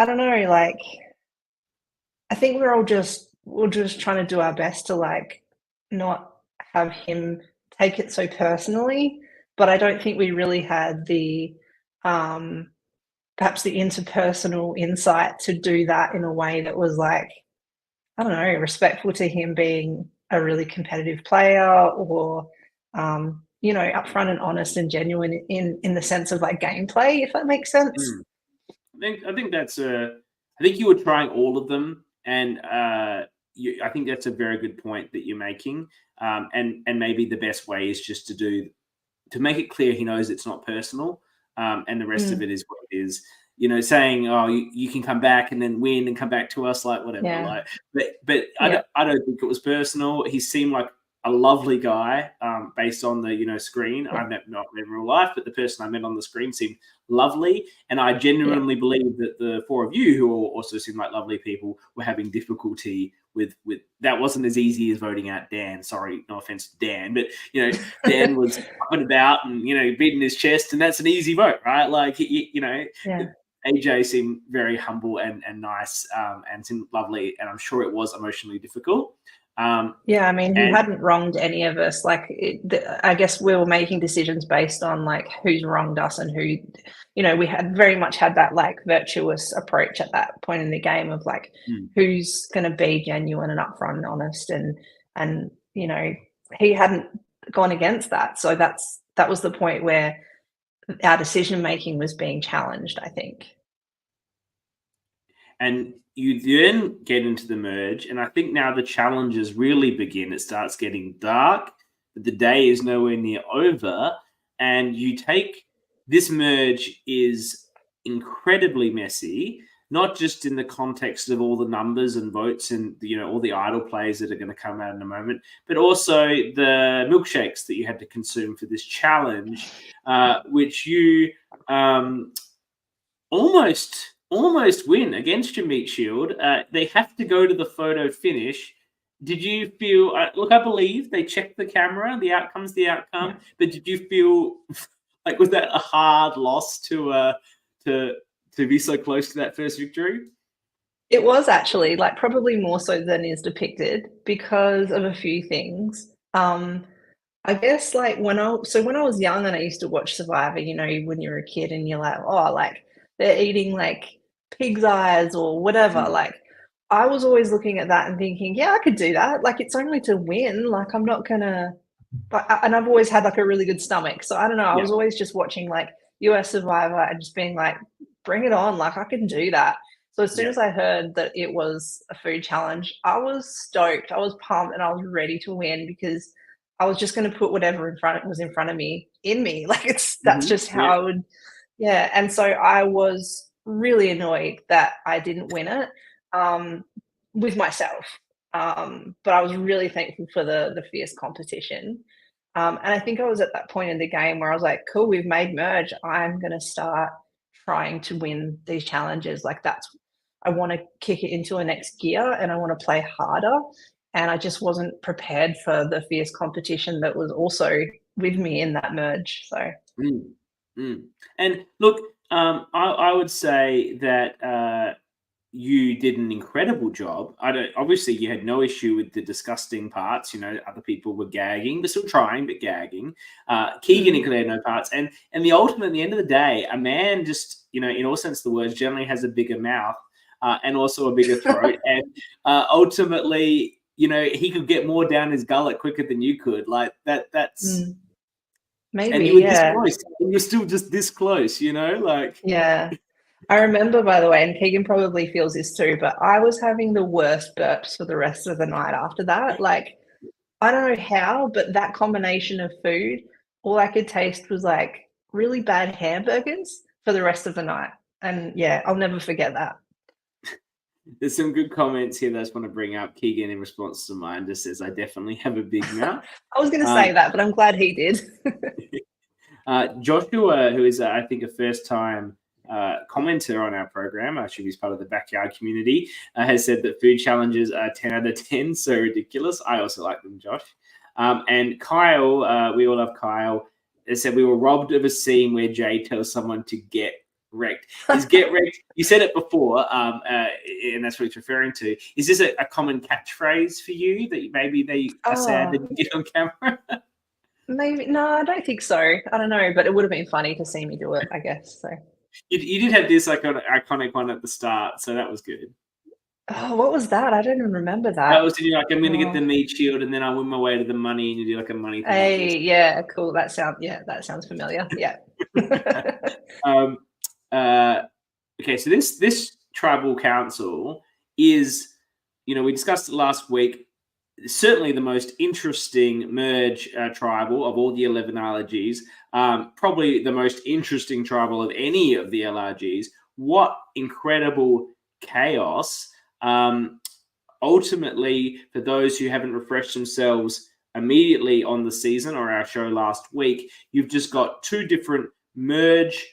don't know. I think we're just trying to do our best to not have him take it so personally, but I don't think we really had the perhaps the interpersonal insight to do that in a way that was I don't know, respectful to him being a really competitive player, or upfront and honest and genuine in the sense of gameplay, if that makes sense. I think that's I think you were trying all of them. And I think that's a very good point that you're making. And maybe the best way is just to make it clear he knows it's not personal, and the rest of it is what it is. Saying, "Oh, you can come back and then win and come back to us," whatever. Yeah. But I don't think it was personal. He seemed like a lovely guy, based on the screen. Yeah. I've not met in real life, but the person I met on the screen seemed lovely, and I genuinely believe that the 4 of you, who also seem like lovely people, were having difficulty with that. Wasn't as easy as voting out Dan. Sorry, no offense to Dan, but Dan was up and about and beating his chest, and that's an easy vote, right? AJ seemed very humble and nice, and seemed lovely, and I'm sure it was emotionally difficult. He hadn't wronged any of us. I guess we were making decisions based on who's wronged us and who, we had very much had that virtuous approach at that point in the game of who's going to be genuine and upfront and honest, and he hadn't gone against that. So that was the point where our decision making was being challenged, I think. And you then get into the merge, and I think now the challenges really begin. It starts getting dark, but the day is nowhere near over, and this merge is incredibly messy, not just in the context of all the numbers and votes and all the idle plays that are going to come out in a moment, but also the milkshakes that you had to consume for this challenge, which you almost win against your meat shield. They have to go to the photo finish. Did you feel? Look, I believe they checked the camera. The outcome's the outcome. But did you feel was that a hard loss to be so close to that first victory? It was actually probably more so than is depicted because of a few things. I guess when I was young and I used to watch Survivor, when you're a kid and you're they're eating pig's eyes or whatever. I was always looking at that and thinking, yeah, I could do that. It's only to win. I'm not gonna. And I've always had a really good stomach, so I don't know. I was always just watching US Survivor and just being bring it on. I can do that. So as soon as I heard that it was a food challenge, I was stoked. I was pumped and I was ready to win because I was just going to put whatever was in front of me in me. Like that's just how I would, yeah. And so I was really annoyed that I didn't win it with myself. But I was really thankful for the fierce competition. And I think I was at that point in the game where I was like, cool, we've made merge. I'm going to start trying to win these challenges. Like I want to kick it into a next gear and I want to play harder. And I just wasn't prepared for the fierce competition that was also with me in that merge. So, And look, I would say that you did an incredible job. Obviously you had no issue with the disgusting parts. Other people were gagging, but still trying, but gagging. Keegan included no parts, and the ultimate, at the end of the day, a man just in all sense of the words generally has a bigger mouth and also a bigger throat, and ultimately. He could get more down his gullet quicker than you could. Like that's maybe, and you were this close. And you're still just this close, like. Yeah. I remember, by the way, and Keegan probably feels this too, but I was having the worst burps for the rest of the night after that. Like, I don't know how, but that combination of food, all I could taste was like really bad hamburgers for the rest of the night. And yeah, I'll never forget that. There's some good comments here that I just want to bring up. Keegan, in response to mine, just says, I definitely have a big mouth. I was going to say that, but I'm glad he did. Joshua, who is, I think, a first-time commenter on our program, actually he's part of the backyard community, has said that food challenges are 10 out of 10, so ridiculous. I also like them, Josh. And Kyle, we all love Kyle, has said we were robbed of a scene where Jay tells someone to get wrecked. Is get wrecked? You said it before, and that's what it's referring to. Is this a common catchphrase for you that maybe they are sad that you did on camera? Maybe no, I don't think so. I don't know, but it would have been funny to see me do it, I guess. So you did have this iconic one at the start, so that was good. Oh, what was that? I don't even remember that. That was like, I'm going to get the meat shield, and then I win my way to the money, and you do like a money thing. Hey, yeah, cool. That sounds familiar. Yeah. Okay, so this tribal council is, we discussed it last week. Certainly the most interesting merge tribal of all the 11 LRGs. Probably the most interesting tribal of any of the LRGs. What incredible chaos. Ultimately, for those who haven't refreshed themselves immediately on the season or our show last week, you've just got two different merge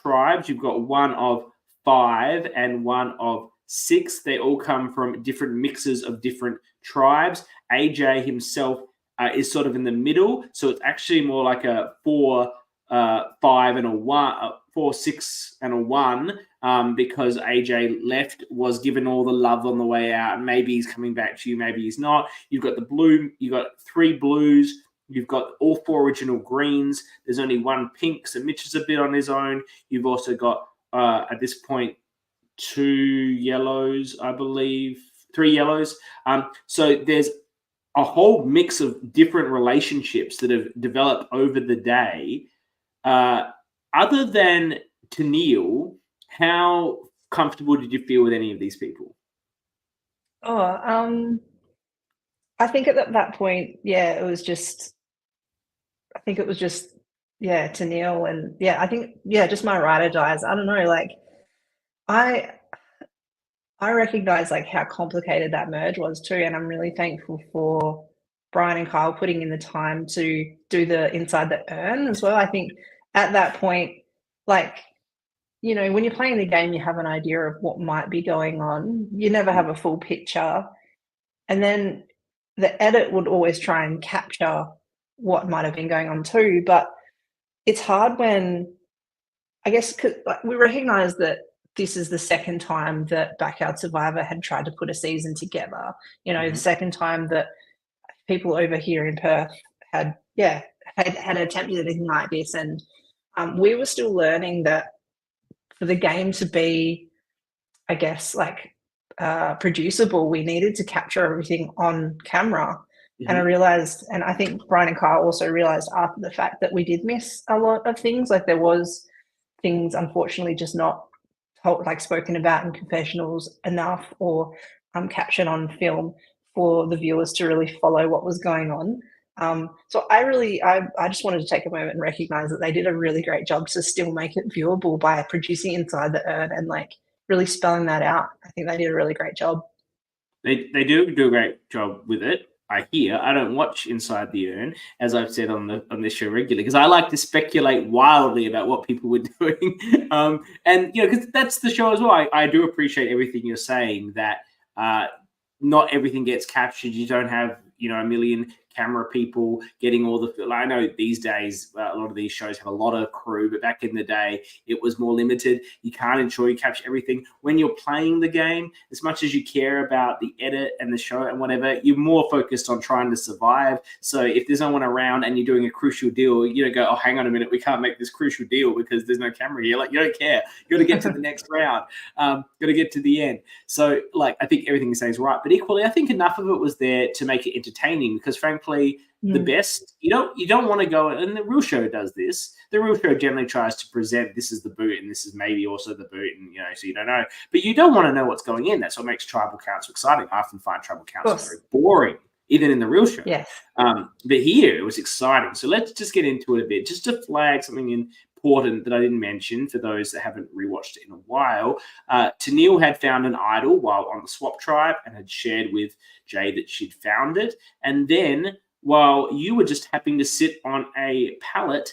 tribes. You've got one of 5 and one of 6. They all come from different mixes of different tribes. AJ himself is sort of in the middle, so it's actually more like a 4, 5 and a 1, 4, 6 and a 1, because AJ left, was given all the love on the way out, and maybe he's coming back to you, maybe he's not. You've got the blue, you've got 3 blues, you've got all 4 original greens. There's only 1 pink, so Mitch is a bit on his own. You've also got at this point 2 yellows, I believe, 3 yellows. So there's a whole mix of different relationships that have developed over the day. Other than Tennille, how comfortable did you feel with any of these people? I think at that point, it was just, Tennille, and I think, just my ride or dies. I don't know, like, I recognize like how complicated that merge was too, and I'm really thankful for Brian and Kyle putting in the time to do the inside the urn as well. I think at that point, like, when you're playing the game, you have an idea of what might be going on. You never have a full picture. And then the edit would always try and capture what might have been going on too. But it's hard when, I guess, 'cause, like, we recognize that this is the second time that Backyard Survivor had tried to put a season together. The second time that people over here in Perth had attempted anything like this. And we were still learning that for the game to be, I guess, like producible, we needed to capture everything on camera. And I realized, and I think Brian and Kyle also realized after the fact, that we did miss a lot of things. Like, there was things, unfortunately, just not spoken about in confessionals enough, or captured on film for the viewers to really follow what was going on. So I just wanted to take a moment and recognize that they did a really great job to still make it viewable by producing inside the urn and like really spelling that out. I think they did a really great job. They do a great job with it. I hear. I don't watch Inside the Urn, as I've said on this show regularly, because I like to speculate wildly about what people were doing. And because that's the show as well. I do appreciate everything you're saying. That not everything gets captured. You don't have a million camera people getting all the. I know these days a lot of these shows have a lot of crew, but back in the day it was more limited. You can't ensure you capture everything when you're playing the game. As much as you care about the edit and the show and whatever, you're more focused on trying to survive. So if there's no one around and you're doing a crucial deal, you don't go, oh, hang on a minute, we can't make this crucial deal because there's no camera here. Like, you don't care. You got to get to the next round. Got to get to the end. So I think everything you say is right, but equally I think enough of it was there to make it entertaining, because frankly the best, you don't want to go, and the real show does this. The real show generally tries to present this is the boot and this is maybe also the boot, and so you don't know, but you don't want to know what's going in. That's what makes tribal counts exciting. I often find tribal counts very boring, even in the real show. Yes. But here it was exciting. So let's just get into it a bit, just to flag something important that I didn't mention for those that haven't rewatched it in a while. Tennille had found an idol while on the swap tribe and had shared with Jay that she'd found it. And then while you were just happening to sit on a pallet,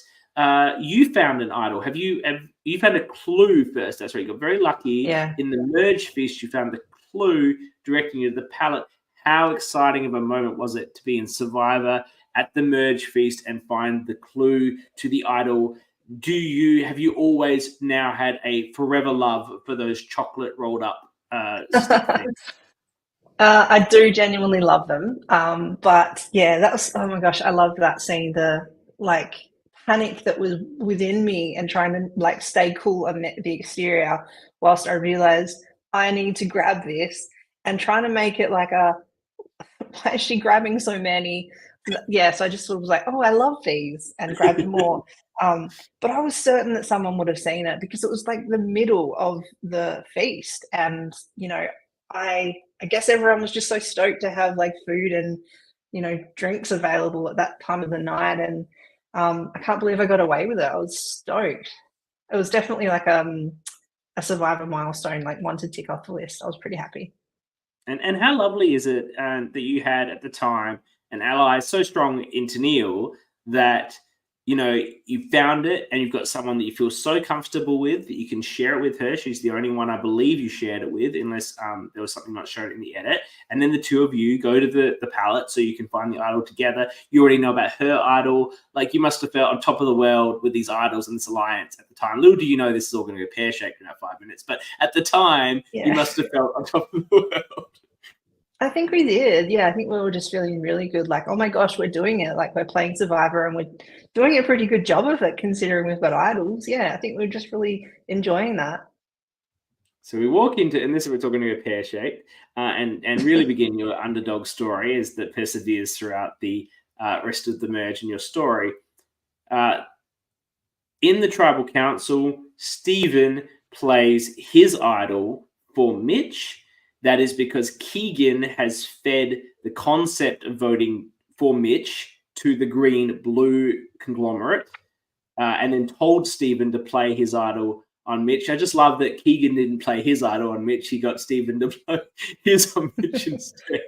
you found an idol. You found a clue first? That's right. You got very lucky. Yeah. In the merge feast, you found the clue directing you to the pallet. How exciting of a moment was it to be in Survivor at the merge feast and find the clue to the idol? Have you always now had a forever love for those chocolate rolled up stick things? I do genuinely love them. But yeah, that was, oh my gosh, I loved that scene. The panic that was within me and trying to stay cool on the exterior whilst I realized I need to grab this, and trying to make it like why is she grabbing so many? Yeah, so I just sort of was like, oh, I love these, and grabbed more. But I was certain that someone would have seen it because it was like the middle of the feast, and I guess everyone was just so stoked to have food and drinks available at that time of the night, and I can't believe I got away with it. I was stoked. It was definitely a Survivor milestone, one to tick off the list. I was pretty happy. And how lovely is it that you had at the time an ally so strong in Tennille that you found it, and you've got someone that you feel so comfortable with that you can share it with her. She's the only one I believe you shared it with, unless there was something not shown in the edit. And then the two of you go to the pallet so you can find the idol together. You already know about her idol. You must have felt on top of the world with these idols and this alliance at the time. Little do you know this is all going to go pear-shaped in about 5 minutes. But at the time, You must have felt on top of the world. I think we did. Yeah, I think we were just feeling really good. Oh my gosh, we're doing it. We're playing Survivor and we're doing a pretty good job of it considering we've got idols. Yeah, I think we're just really enjoying that. So we walk into, and this is what's all going to go pear-shaped, and really begin your underdog story as that perseveres throughout the rest of the merge in your story. In the Tribal Council, Stephen plays his idol for Mitch. That is because Keegan has fed the concept of voting for Mitch to the green-blue conglomerate and then told Stephen to play his idol on Mitch. I just love that Keegan didn't play his idol on Mitch. He got Stephen to play his on Mitch instead.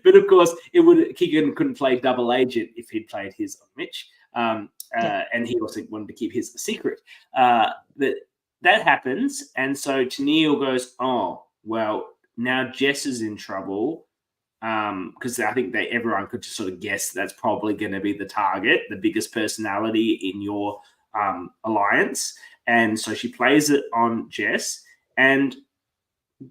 But of course, Keegan couldn't play double agent if he'd played his on Mitch. And he also wanted to keep his a secret. That happens. And so Tennille goes, oh, well, now Jess is in trouble because I think that everyone could just sort of guess that's probably going to be the target, the biggest personality in your alliance. And so she plays it on Jess. And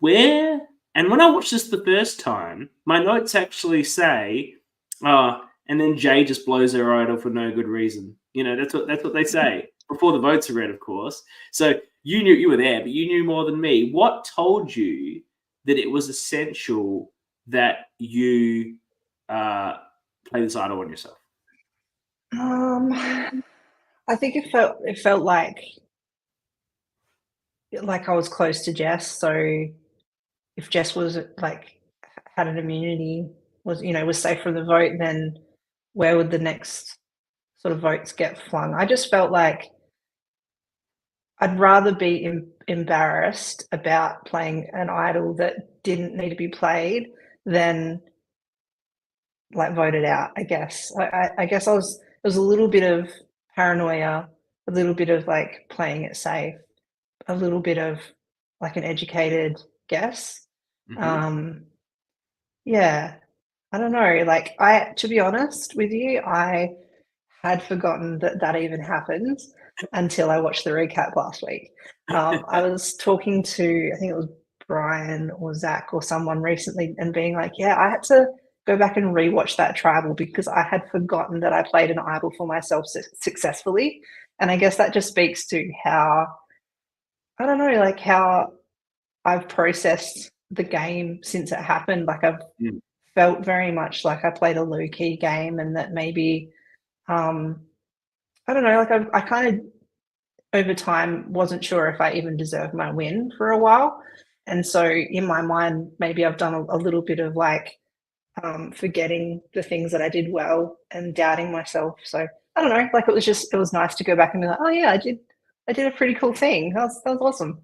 when I watched this the first time, my notes actually say, and then Jay just blows her idol for no good reason. That's what they say before the votes are read, of course. So you were there, but you knew more than me. What told you that it was essential that you play this idol on yourself? I think it felt like I was close to Jess. So if Jess was had an immunity, was safe from the vote, then where would the next sort of votes get flung? I just felt like I'd rather be embarrassed about playing an idol that didn't need to be played than like voted out, I guess. I guess there was a little bit of paranoia, a little bit of like playing it safe, a little bit of like an educated guess. Mhm. Yeah, I don't know. Like to be honest with you, I had forgotten that that even happened until I watched the recap last week. I was talking to, I think it was Brian or Zach or someone recently, and being like, yeah, I had to go back and rewatch that tribal because I had forgotten that I played an idol for myself successfully. And I guess that just speaks to how, I don't know, like how I've processed the game since it happened. Like I've Mm. felt very much like I played a low key game, and that maybe um, I don't know, like I kind of over time wasn't sure if I even deserved my win for a while. And so in my mind, maybe I've done a little bit of like forgetting the things that I did well and doubting myself. So I don't know, like it was nice to go back and be like, oh yeah, I did a pretty cool thing. That was awesome.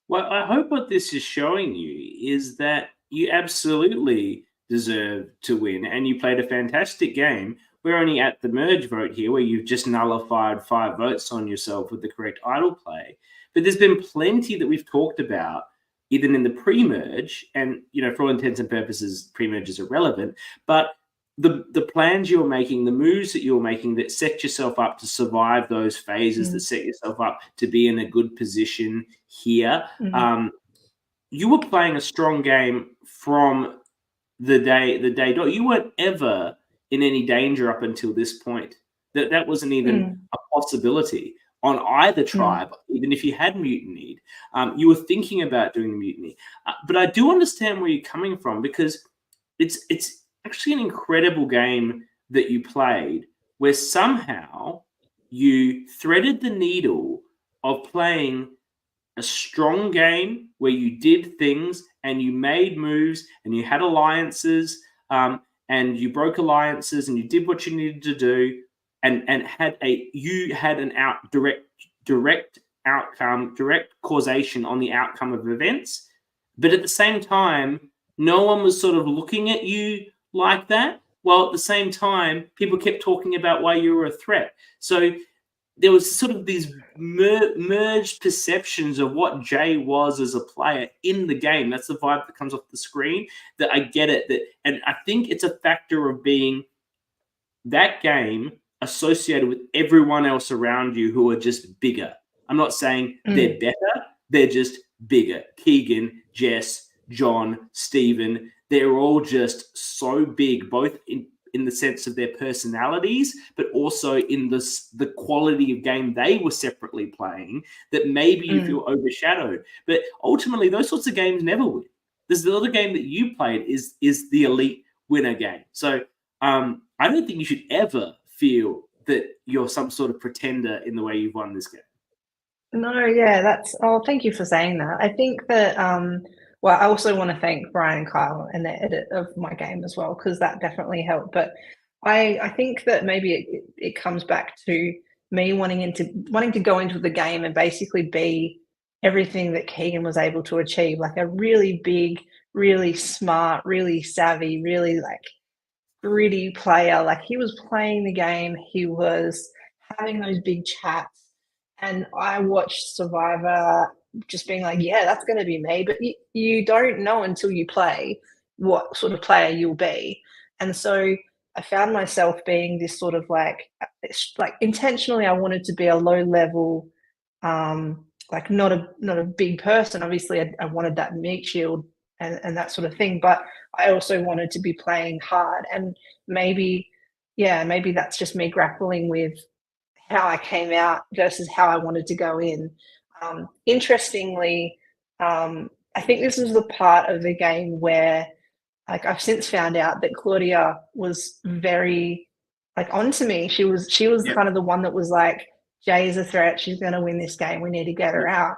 Well, I hope what this is showing you is that you absolutely deserve to win and you played a fantastic game. We're only at the merge vote here where you've just nullified 5 votes on yourself with the correct idol play. But there's been plenty that we've talked about, even in the pre-merge, and for all intents and purposes, pre-merge is irrelevant, but the plans you're making, the moves that you're making that set yourself up to survive those phases, that set yourself up to be in a good position here. Mm-hmm. You were playing a strong game from the day dot. You weren't ever in any danger up until this point. That wasn't even a possibility on either tribe, even if you had mutinied. You were thinking about doing the mutiny. But I do understand where you're coming from, because it's actually an incredible game that you played, where somehow you threaded the needle of playing a strong game where you did things and you made moves and you had alliances, and you broke alliances and you did what you needed to do, and you had an direct outcome, direct causation on the outcome of events. But at the same time, no one was sort of looking at you like that. While at the same time, people kept talking about why you were a threat. So there was sort of these merged perceptions of what Jay was as a player in the game. That's the vibe that comes off the screen. That I get it. And I think it's a factor of being that game associated with everyone else around you who are just bigger. I'm not saying they're better. They're just bigger. Keegan, Jess, John, Stephen, they're all just so big, both in the sense of their personalities, but also in the quality of game they were separately playing, that maybe you feel overshadowed. But ultimately, those sorts of games never win. There's the other game that you played is the elite winner game. So I don't think you should ever feel that you're some sort of pretender in the way you've won this game. No, yeah, thank you for saying that. I think that, well, I also want to thank Brian and Kyle and their edit of my game as well, because that definitely helped. But I think that maybe it comes back to me wanting to go into the game and basically be everything that Keegan was able to achieve, like a really big, really smart, really savvy, really like gritty player. Like he was playing the game, he was having those big chats. And I watched Survivor just being like, yeah, that's going to be me. But you don't know until you play what sort of player you'll be. And so I found myself being this sort of like intentionally, I wanted to be a low level, like not a big person. Obviously, I wanted that meat shield and that sort of thing. But I also wanted to be playing hard. And maybe that's just me grappling with how I came out versus how I wanted to go in. Interestingly, I think this is the part of the game where, like, I've since found out that Claudia was very, like, onto me. She was kind of the one that was like, Jay is a threat. She's going to win this game. We need to get her out.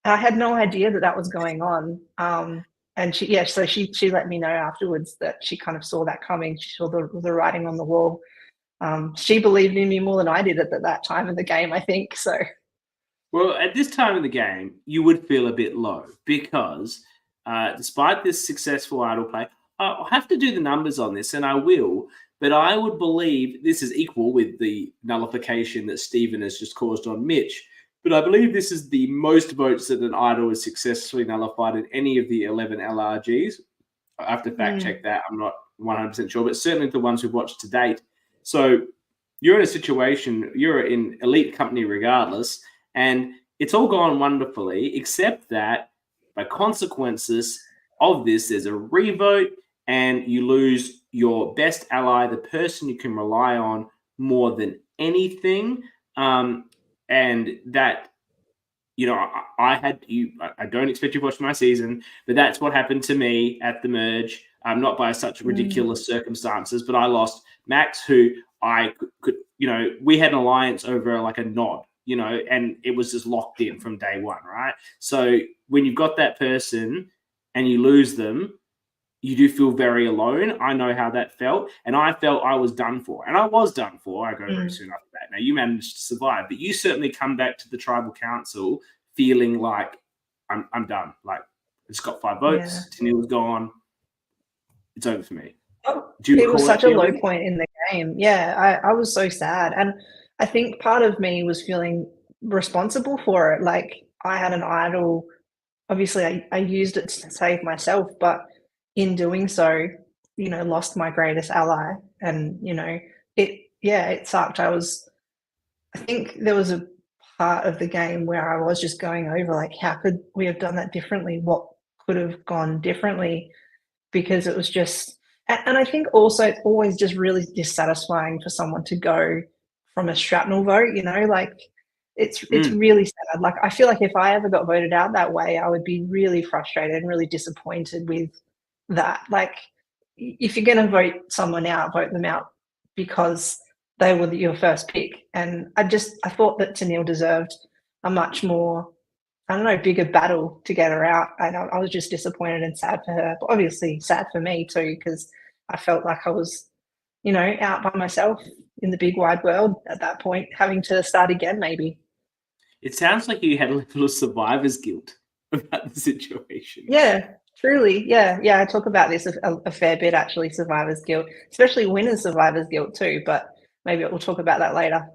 And I had no idea that was going on. And so she let me know afterwards that she kind of saw that coming. She saw the writing on the wall. She believed in me more than I did at that time of the game, I think. So, well, at this time of the game, you would feel a bit low because despite this successful idle play, I'll have to do the numbers on this, and I will. But I would believe this is equal with the nullification that Stephen has just caused on Mitch. But I believe this is the most votes that an idol has successfully nullified in any of the 11 LRGs. I have to fact check that. I'm not 100% sure, but certainly the ones we've watched to date. So you're in a situation, you're in elite company regardless, and it's all gone wonderfully, except that by consequences of this, there's a revote and you lose your best ally, the person you can rely on more than anything. And that, I don't expect you to watch my season, but that's what happened to me at the merge. Not by such ridiculous circumstances, but I lost Max, who I could, we had an alliance over like a nod, and it was just locked in from day one, right? So when you've got that person and you lose them, you do feel very alone. I know how that felt, and I felt I was done for, and I was done for. I go very soon after that. Now you managed to survive, but you certainly come back to the tribal council feeling like I'm done. Like I just got 5 votes. Yeah. Tennille's gone. It's over for me. It was such a low point in the game. Yeah, I was so sad, and I think part of me was feeling responsible for it. Like I had an idol. Obviously, I used it to save myself, but in doing so, lost my greatest ally, and it sucked. I think there was a part of the game where I was just going over like, how could we have done that differently? What could have gone differently? Because it was just, and I think also it's always just really dissatisfying for someone to go from a shrapnel vote. Like it's really sad. Like I feel like if I ever got voted out that way, I would be really frustrated and really disappointed with that. Like if you're going to vote someone out, vote them out because they were your first pick. And I thought that Tennille deserved a much more, bigger battle to get her out. I was just disappointed and sad for her, but obviously sad for me too, because I felt like I was, out by myself in the big wide world at that point, having to start again maybe. It sounds like you had a little survivor's guilt about the situation. Yeah. Truly, yeah. I talk about this a fair bit, actually, survivor's guilt, especially winners' survivor's guilt too, but maybe we'll talk about that later.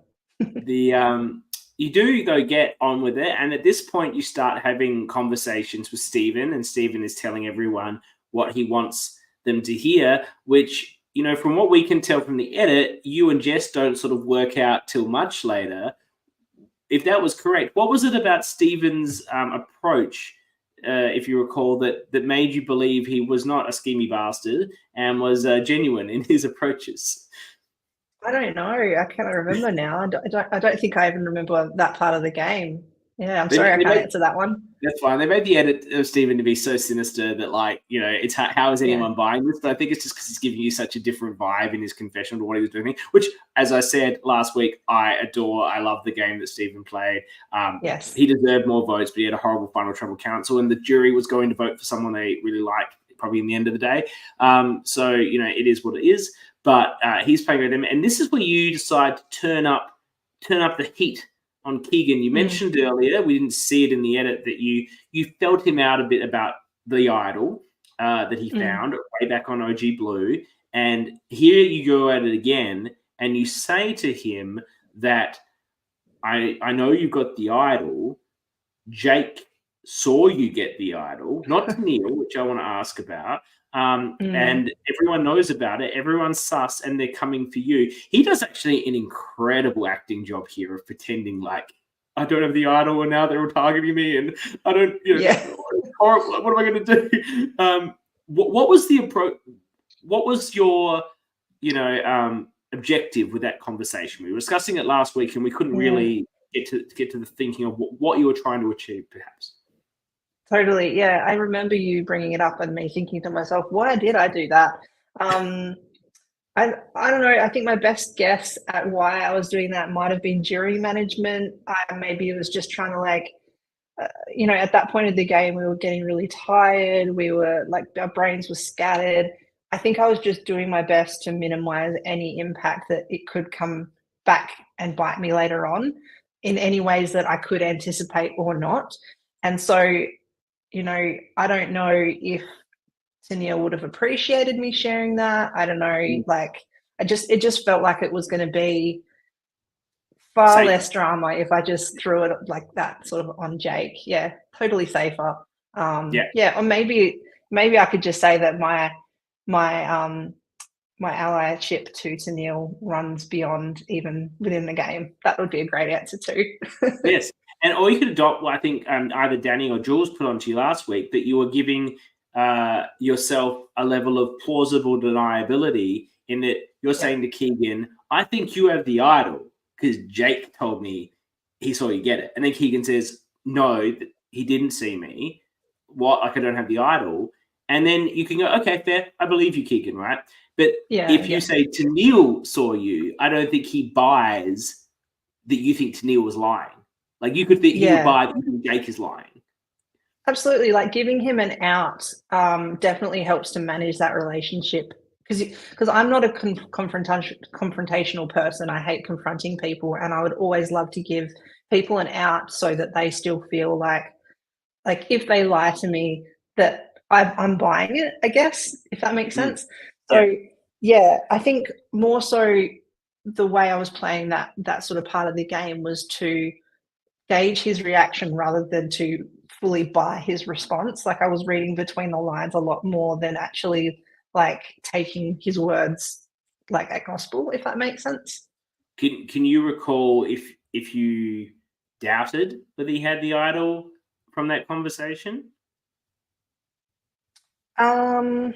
You do, though, get on with it, and at this point you start having conversations with Stephen, and Stephen is telling everyone what he wants them to hear, which, from what we can tell from the edit, you and Jess don't sort of work out till much later. If that was correct, what was it about Stephen's approach, if you recall, that made you believe he was not a schemy bastard and was genuine in his approaches? I don't know. I can't remember now. I don't think I even remember that part of the game. Yeah, I'm sorry I can't answer that one. That's fine. They made the edit of Stephen to be so sinister that, it's how is anyone buying this? But I think it's just because he's giving you such a different vibe in his confession to what he was doing, which, as I said last week, I adore. I love the game that Stephen played. Yes. He deserved more votes, but he had a horrible final tribal council, and the jury was going to vote for someone they really liked, probably in the end of the day. So, it is what it is. But he's playing with him, and this is where you decide to turn up the heat on Keegan. You mentioned earlier, we didn't see it in the edit, that you felt him out a bit about the idol that he found way back on OG Blue. And here you go at it again, and you say to him that I know you've got the idol. Jake saw you get the idol, not Tennille, which I want to ask about. And everyone knows about it. Everyone's sus, and they're coming for you. He does actually an incredible acting job here of pretending like I don't have the idol, and now they're all targeting me, and I don't. Horrible. What am I going to do? What was the approach? What was your, objective with that conversation? We were discussing it last week, and we couldn't really get to the thinking of what you were trying to achieve, perhaps. Totally. Yeah. I remember you bringing it up and me thinking to myself, why did I do that? I don't know. I think my best guess at why I was doing that might have been jury management. Maybe it was just trying to at that point of the game, we were getting really tired. We were like, our brains were scattered. I think I was just doing my best to minimize any impact that it could come back and bite me later on in any ways that I could anticipate or not. And so, I don't know if Tennille would have appreciated me sharing that. I don't know. Like, it just felt like it was going to be far Safe. less drama if I just threw it like that sort of on Jake. Yeah, totally safer. Or maybe I could just say that my allyship to Tennille runs beyond even within the game. That would be a great answer too. Yes. And or you could adopt what I think either Danny or Jules put onto you last week, that you were giving yourself a level of plausible deniability in that you're saying to Keegan, I think you have the idol because Jake told me he saw you get it. And then Keegan says, no, he didn't see me. What? Like, I don't have the idol. And then you can go, okay, fair. I believe you, Keegan, right? But if you say Tennille saw you, I don't think he buys that you think Tennille was lying. Like, you could think he would buy that you think Jake is lying. Absolutely. Like, giving him an out definitely helps to manage that relationship. Because I'm not a confrontational person. I hate confronting people, and I would always love to give people an out so that they still feel like if they lie to me, that I'm buying it, I guess, if that makes sense. So, I think more so the way I was playing that sort of part of the game was to gauge his reaction rather than to fully buy his response. Like, I was reading between the lines a lot more than actually taking his words at gospel, if that makes sense. Can you recall if you doubted whether he had the idol from that conversation? Because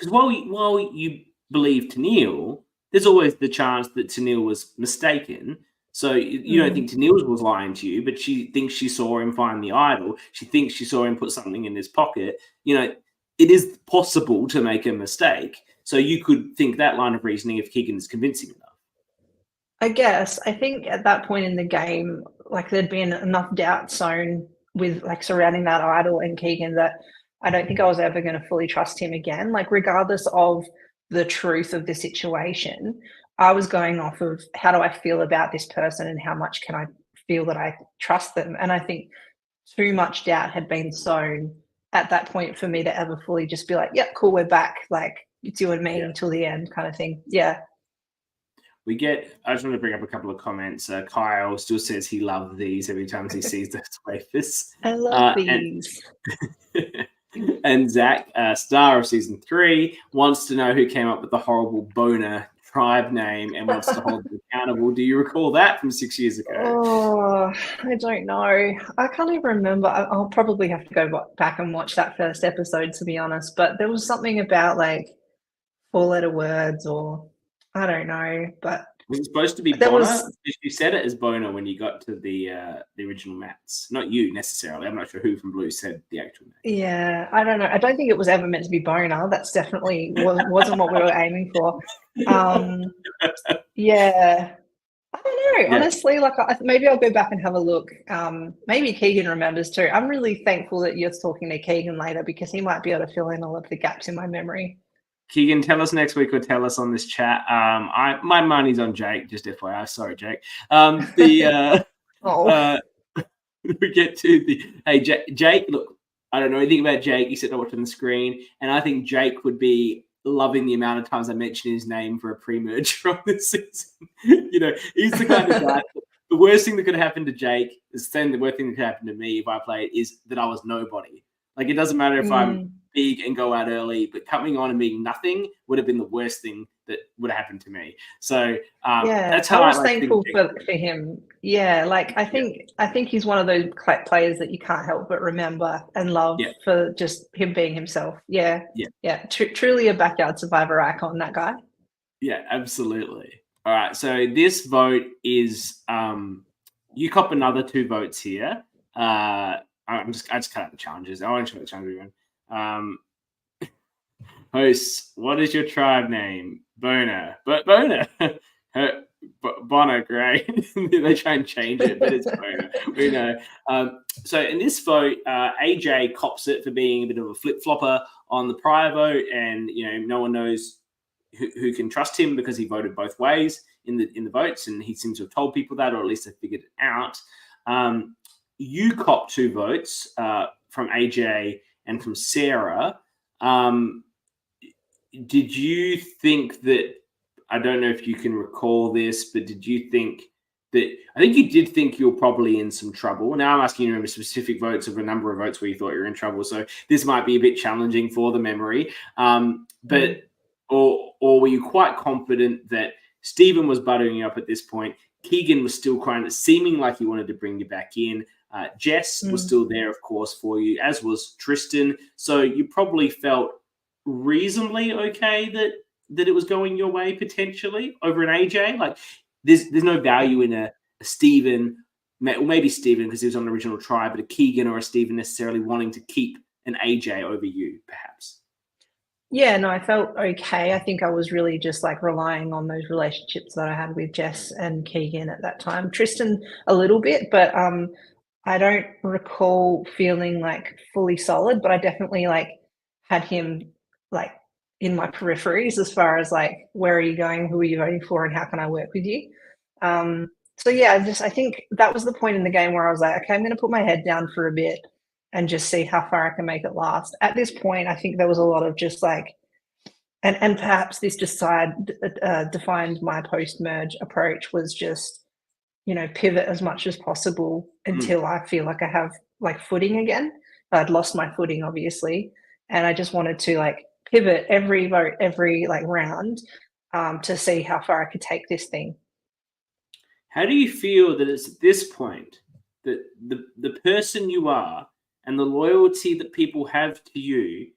while you believe Tennille, there's always the chance that Tennille was mistaken. So you don't think Tennille was lying to you, but she thinks she saw him find the idol. She thinks she saw him put something in his pocket. It is possible to make a mistake. So you could think that line of reasoning if Keegan is convincing enough. I guess. I think at that point in the game, there'd been enough doubt sown with surrounding that idol and Keegan that I don't think I was ever going to fully trust him again. Regardless of the truth of the situation, I was going off of how do I feel about this person and how much can I feel that I trust them. And I think too much doubt had been sown at that point for me to ever fully just be like, yep, cool, we're back. It's you and me until the end kind of thing. Yeah. I just want to bring up a couple of comments. Kyle still says he loves these every time he sees those wafers. I love these. And Zach, star of season 3, wants to know who came up with the horrible Boner tribe name and wants to hold them accountable. Do you recall that from 6 years ago? Oh, I don't know. I can't even remember. I'll probably have to go back and watch that first episode, to be honest. But there was something about 4-letter words, or I don't know. But was it supposed to be Boner? You said it as Boner when you got to the original mats. Not you necessarily. I'm not sure who from Blue said the actual name. Yeah, I don't know. I don't think it was ever meant to be Boner. That's definitely wasn't what we were aiming for. Yeah. I don't know. Honestly, maybe I'll go back and have a look. Maybe Keegan remembers too. I'm really thankful that you're talking to Keegan later because he might be able to fill in all of the gaps in my memory. Keegan, tell us next week or tell us on this chat. My money's on Jake, just FYI. Sorry, Jake. We get to Jake, look, I don't know anything about Jake except I watched on the screen, and I think Jake would be loving the amount of times I mention his name for a pre-merge from this season. He's the kind of guy. The worst thing that could happen to Jake is the worst thing that could happen to me if I played is that I was nobody. It doesn't matter if I'm big and go out early, but coming on and being nothing would have been the worst thing that would have happened to me. So that's how I was thankful for him. Yeah, I think he's one of those players that you can't help but remember and love for just him being himself. Yeah. Truly a backyard survivor icon, that guy. Yeah, absolutely. All right, so this vote is you cop another 2 votes here. I just cut out the challenges. I want to show the challenge again. Hosts, what is your tribe name? Boner. Boner. Bono, great. They try and change it, but it's Bono. We know. So in this vote, AJ cops it for being a bit of a flip-flopper on the prior vote, and no one knows who can trust him because he voted both ways in the votes, and he seems to have told people that, or at least they figured it out. You copped 2 votes from AJ and from Sarah. Did you think that, I don't know if you can recall this, but did you think that, I think you did think you were probably in some trouble. Now I'm asking you to remember specific votes of a number of votes where you thought you were in trouble. So this might be a bit challenging for the memory. But or were you quite confident that Stephen was buttering you up at this point? Keegan was still seeming like he wanted to bring you back in. Jess was still there, of course, for you, as was Tristan. So you probably felt reasonably okay that it was going your way potentially over an AJ. Like there's no value in a Stephen, or maybe Stephen because he was on the original try, but a Keegan or a Stephen necessarily wanting to keep an AJ over you, perhaps. Yeah, no, I felt okay. I think I was really just like relying on those relationships that I had with Jess and Keegan at that time. Tristan a little bit, but I don't recall feeling like fully solid, but I definitely like had him like in my peripheries as far as like, where are you going, who are you voting for, and how can I work with you? So yeah, I think that was the point in the game where I was like, okay, I'm going to put my head down for a bit and just see how far I can make it last. At this point, I think there was a lot of just like, and perhaps this defined my post-merge approach was just, pivot as much as possible until I feel like I have like footing again. I'd lost my footing, obviously, and I just wanted to like pivot every vote, every like round to see how far I could take this thing. How do you feel that it's at this point that the person you are and the loyalty that people have to you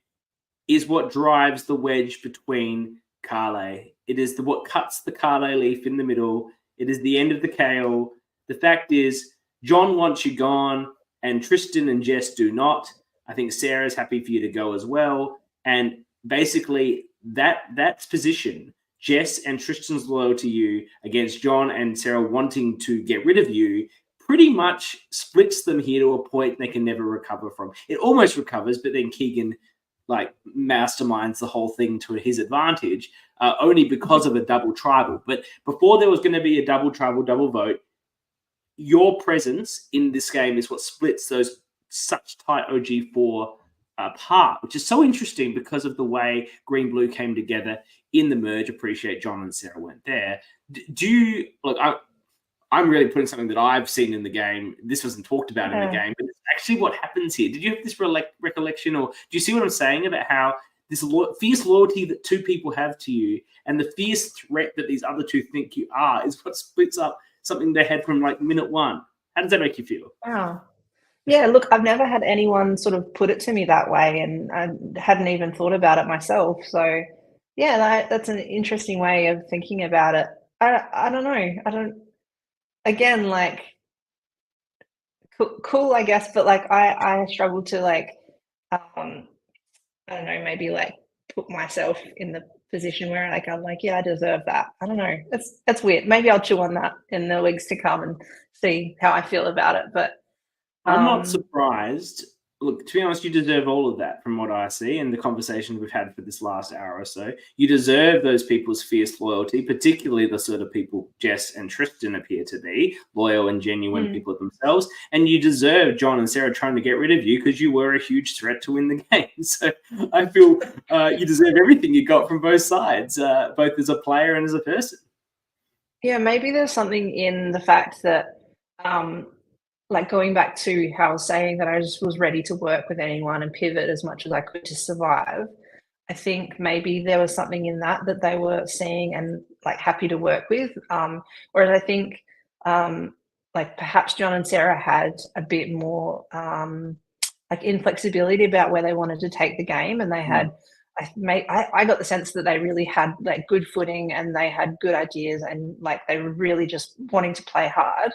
is what drives the wedge between Carle? It is what cuts the Carle leaf in the middle. It is the end of the kale. The fact is, John wants you gone, and Tristan and Jess do not. I think Sarah's happy for you to go as well. And basically, that's position, Jess and Tristan's loyal to you against John and Sarah wanting to get rid of you, pretty much splits them here to a point they can never recover from. It almost recovers, but then Keegan like masterminds the whole thing to his advantage, only because of a double tribal. But before there was going to be a double tribal, double vote, your presence in this game is what splits those such tight OG4 apart, which is so interesting because of the way Green Blue came together in the merge. Appreciate John and Sarah weren't there. Do you look? I'm really putting something that I've seen in the game. This wasn't talked about in the game, but it's actually what happens here. Did you have this recollection, or do you see what I'm saying about how this fierce loyalty that 2 people have to you and the fierce threat that these other 2 think you are is what splits up something they had from like minute 1? How does that make you feel? Wow. Yeah, look, I've never had anyone sort of put it to me that way, and I hadn't even thought about it myself. So yeah, that's an interesting way of thinking about it. I don't know. Again, like cool, I guess, but like I struggle to like I don't know, maybe like put myself in the position where like I'm like, yeah, I deserve that. I don't know. That's weird. Maybe I'll chew on that in the weeks to come and see how I feel about it. But I'm not surprised. Look, to be honest, you deserve all of that from what I see and the conversations we've had for this last hour or so. You deserve those people's fierce loyalty, particularly the sort of people Jess and Tristan appear to be, loyal and genuine people themselves. And you deserve John and Sarah trying to get rid of you because you were a huge threat to win the game. So I feel you deserve everything you got from both sides, both as a player and as a person. Yeah, maybe there's something in the fact that like going back to how I was saying that I just was ready to work with anyone and pivot as much as I could to survive. I think maybe there was something in that they were seeing and like happy to work with. Whereas I think like perhaps John and Sarah had a bit more like inflexibility about where they wanted to take the game, and they had. I got the sense that they really had like good footing and they had good ideas and like they were really just wanting to play hard.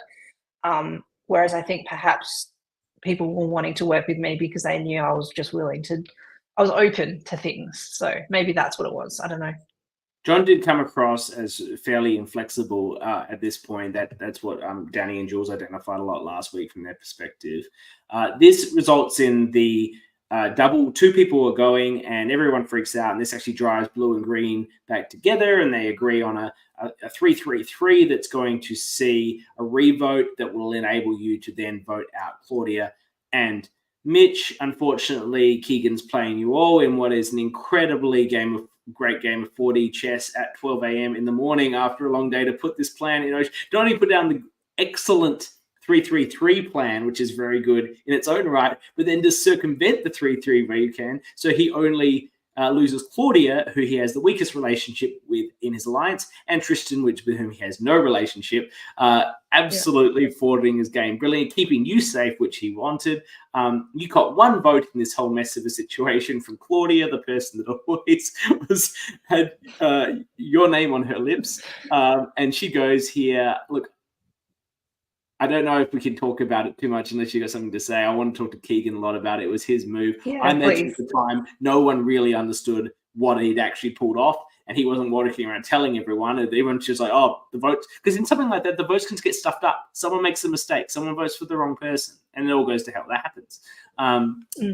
Whereas I think perhaps people were wanting to work with me because they knew I was just I was open to things. So maybe that's what it was. I don't know. John did come across as fairly inflexible at this point. That's what Danny and Jules identified a lot last week from their perspective. This results in the double. Two people are going, and everyone freaks out. And this actually drives Blue and Green back together, and they agree on a 3-3-3 that's going to see a revote that will enable you to then vote out Claudia and Mitch. Unfortunately, Keegan's playing you all in what is an incredibly great game of 4D chess at 12 a.m. in the morning after a long day to put this plan in. Not only put down the excellent 3-3-3 plan, which is very good in its own right, but then to circumvent the 3-3 where you can. So he only loses Claudia, who he has the weakest relationship with in his alliance, and Tristan, with whom he has no relationship. Absolutely forwarding his game brilliant, keeping you safe, which he wanted. You got one vote in this whole mess of a situation from Claudia, the person that always had your name on her lips. And she goes here, look, I don't know if we can talk about it too much unless you got something to say. I want to talk to Keegan a lot about it. It was his move. Yeah, I mentioned please. at the time, no one really understood what he'd actually pulled off. And he wasn't walking around telling everyone. Everyone's just like, oh, the votes. Because in something like that, the votes can get stuffed up. Someone makes a mistake. Someone votes for the wrong person. And it all goes to hell. That happens.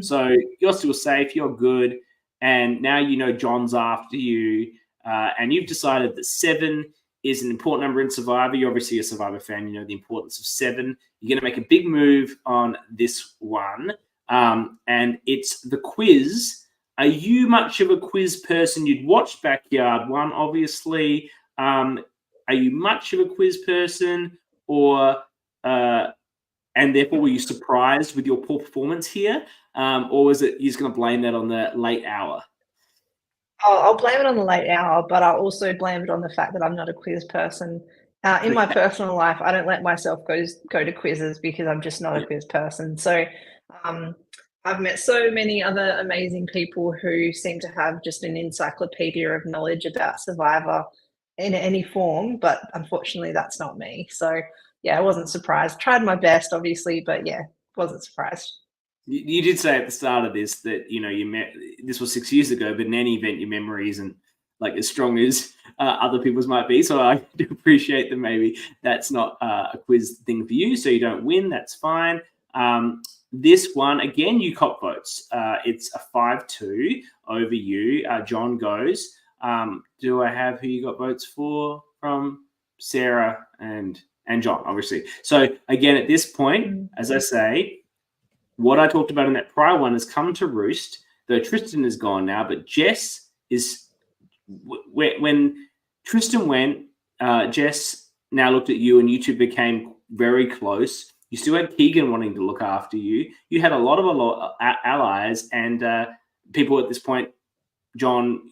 So you're still safe. You're good. And now you know John's after you. And you've decided that 7 is an important number in Survivor. You're obviously a Survivor fan. You know the importance of 7. You're going to make a big move on this one. And it's the quiz. Are you much of a quiz person? You'd watched Backyard 1, obviously. Are you much of a quiz person? Or and therefore were you surprised with your poor performance here? Or was it you're just going to blame that on the late hour? I'll blame it on the late hour, but I'll also blame it on the fact that I'm not a quiz person. In my personal life, I don't let myself go to quizzes because I'm just not a quiz person. So I've met so many other amazing people who seem to have just an encyclopedia of knowledge about Survivor in any form, but unfortunately that's not me. So yeah, I wasn't surprised. Tried my best, obviously, but yeah, wasn't surprised. You did say at the start of this that this was 6 years ago, but in any event, your memory isn't like as strong as other people's might be. So I do appreciate that maybe that's not a quiz thing for you, so you don't win. That's fine. This one again, you cop votes. It's a 5-2 over you. John goes. Do I have who you got votes for from Sarah and John? Obviously. So again, at this point, as I say, what I talked about in that prior one has come to roost, though Tristan is gone now, but Jess is when Tristan went, Jess now looked at you and you two became very close. You still had Keegan wanting to look after you. You had a lot of allies and people at this point. John,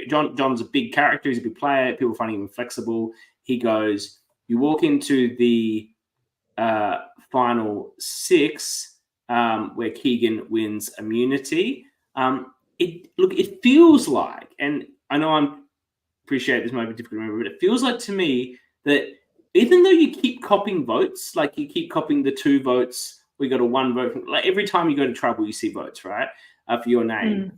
John's a big character. He's a big player. People find him flexible. He goes, you walk into the final 6, where Keegan wins immunity. It feels like, and I know I appreciate this might be difficult to remember, but it feels like to me that even though you keep copying votes, like you keep copying the 2 votes, we got a 1 vote. Like every time you go to trouble, you see votes, right, for your name.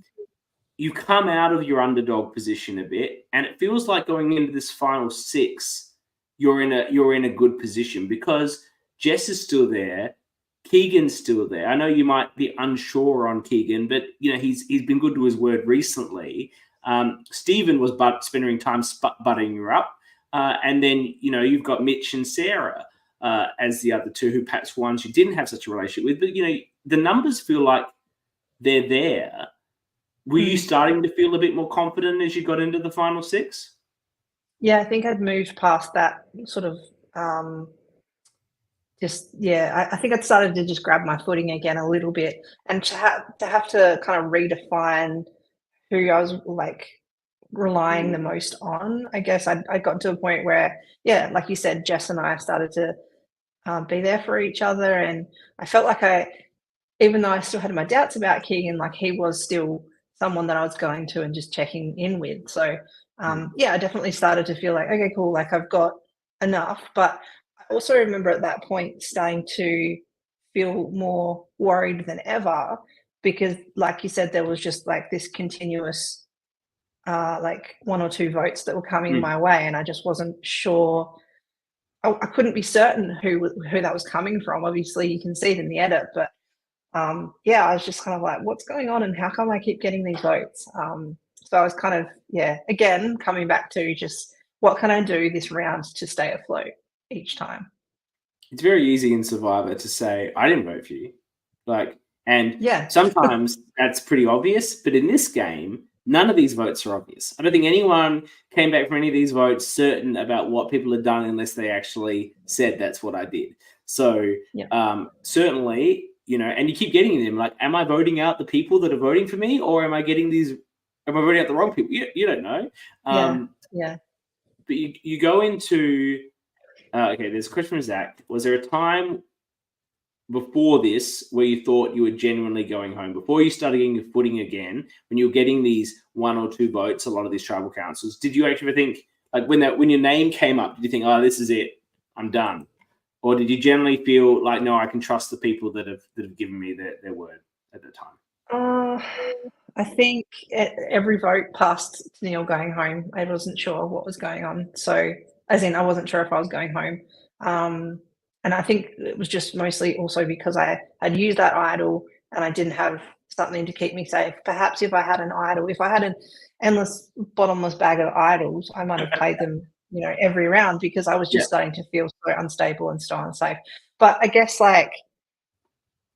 You come out of your underdog position a bit, and it feels like going into this final 6, you're in a good position because Jess is still there. Keegan's still there. I know you might be unsure on Keegan, but he's been good to his word recently. Stephen was spending time butting you up, and then you've got Mitch and Sarah as the other 2 who perhaps ones you didn't have such a relationship with. But the numbers feel like they're there. Were you starting to feel a bit more confident as you got into the final 6? Yeah, I think I'd moved past that sort of. I think I'd started to just grab my footing again a little bit, and to have to kind of redefine who I was like relying the most on. I guess I got to a point where, yeah, like you said, Jess and I started to be there for each other, and I felt like even though I still had my doubts about Keegan, like he was still someone that I was going to and just checking in with. So I definitely started to feel like, okay, cool, like I've got enough, but I also remember at that point starting to feel more worried than ever because, like you said, there was just like this continuous like 1 or 2 votes that were coming my way, and I just wasn't sure. I couldn't be certain who that was coming from. Obviously, you can see it in the edit, but yeah, I was just kind of like, what's going on, and how come I keep getting these votes? So I was kind of, again, coming back to just what can I do this round to stay afloat each time. It's very easy in Survivor to say, I didn't vote for you. And Yeah. sometimes that's pretty obvious, but in this game, none of these votes are obvious. I don't think anyone came back from any of these votes certain about what people had done unless they actually said that's what I did. So certainly, and you keep getting them like, am I voting out the people that are voting for me, or am I voting out the wrong people? You don't know. Yeah. But you go into, okay, there's a question from Zach. Was there a time before this where you thought you were genuinely going home, before you started getting your footing again, when you were getting these 1 or 2 votes, a lot of these tribal councils, did you actually think, like when your name came up, did you think, oh, this is it, I'm done? Or did you generally feel like, no, I can trust the people that have given me their word at the time? I think every vote passed Neil going home. I wasn't sure what was going on. So, as in, I wasn't sure if I was going home. And I think it was just mostly also because I had used that idol and I didn't have something to keep me safe. Perhaps if I had an idol, if I had an endless, bottomless bag of idols, I might have played them, every round, because I was just starting to feel so unstable and so unsafe. But I guess, like,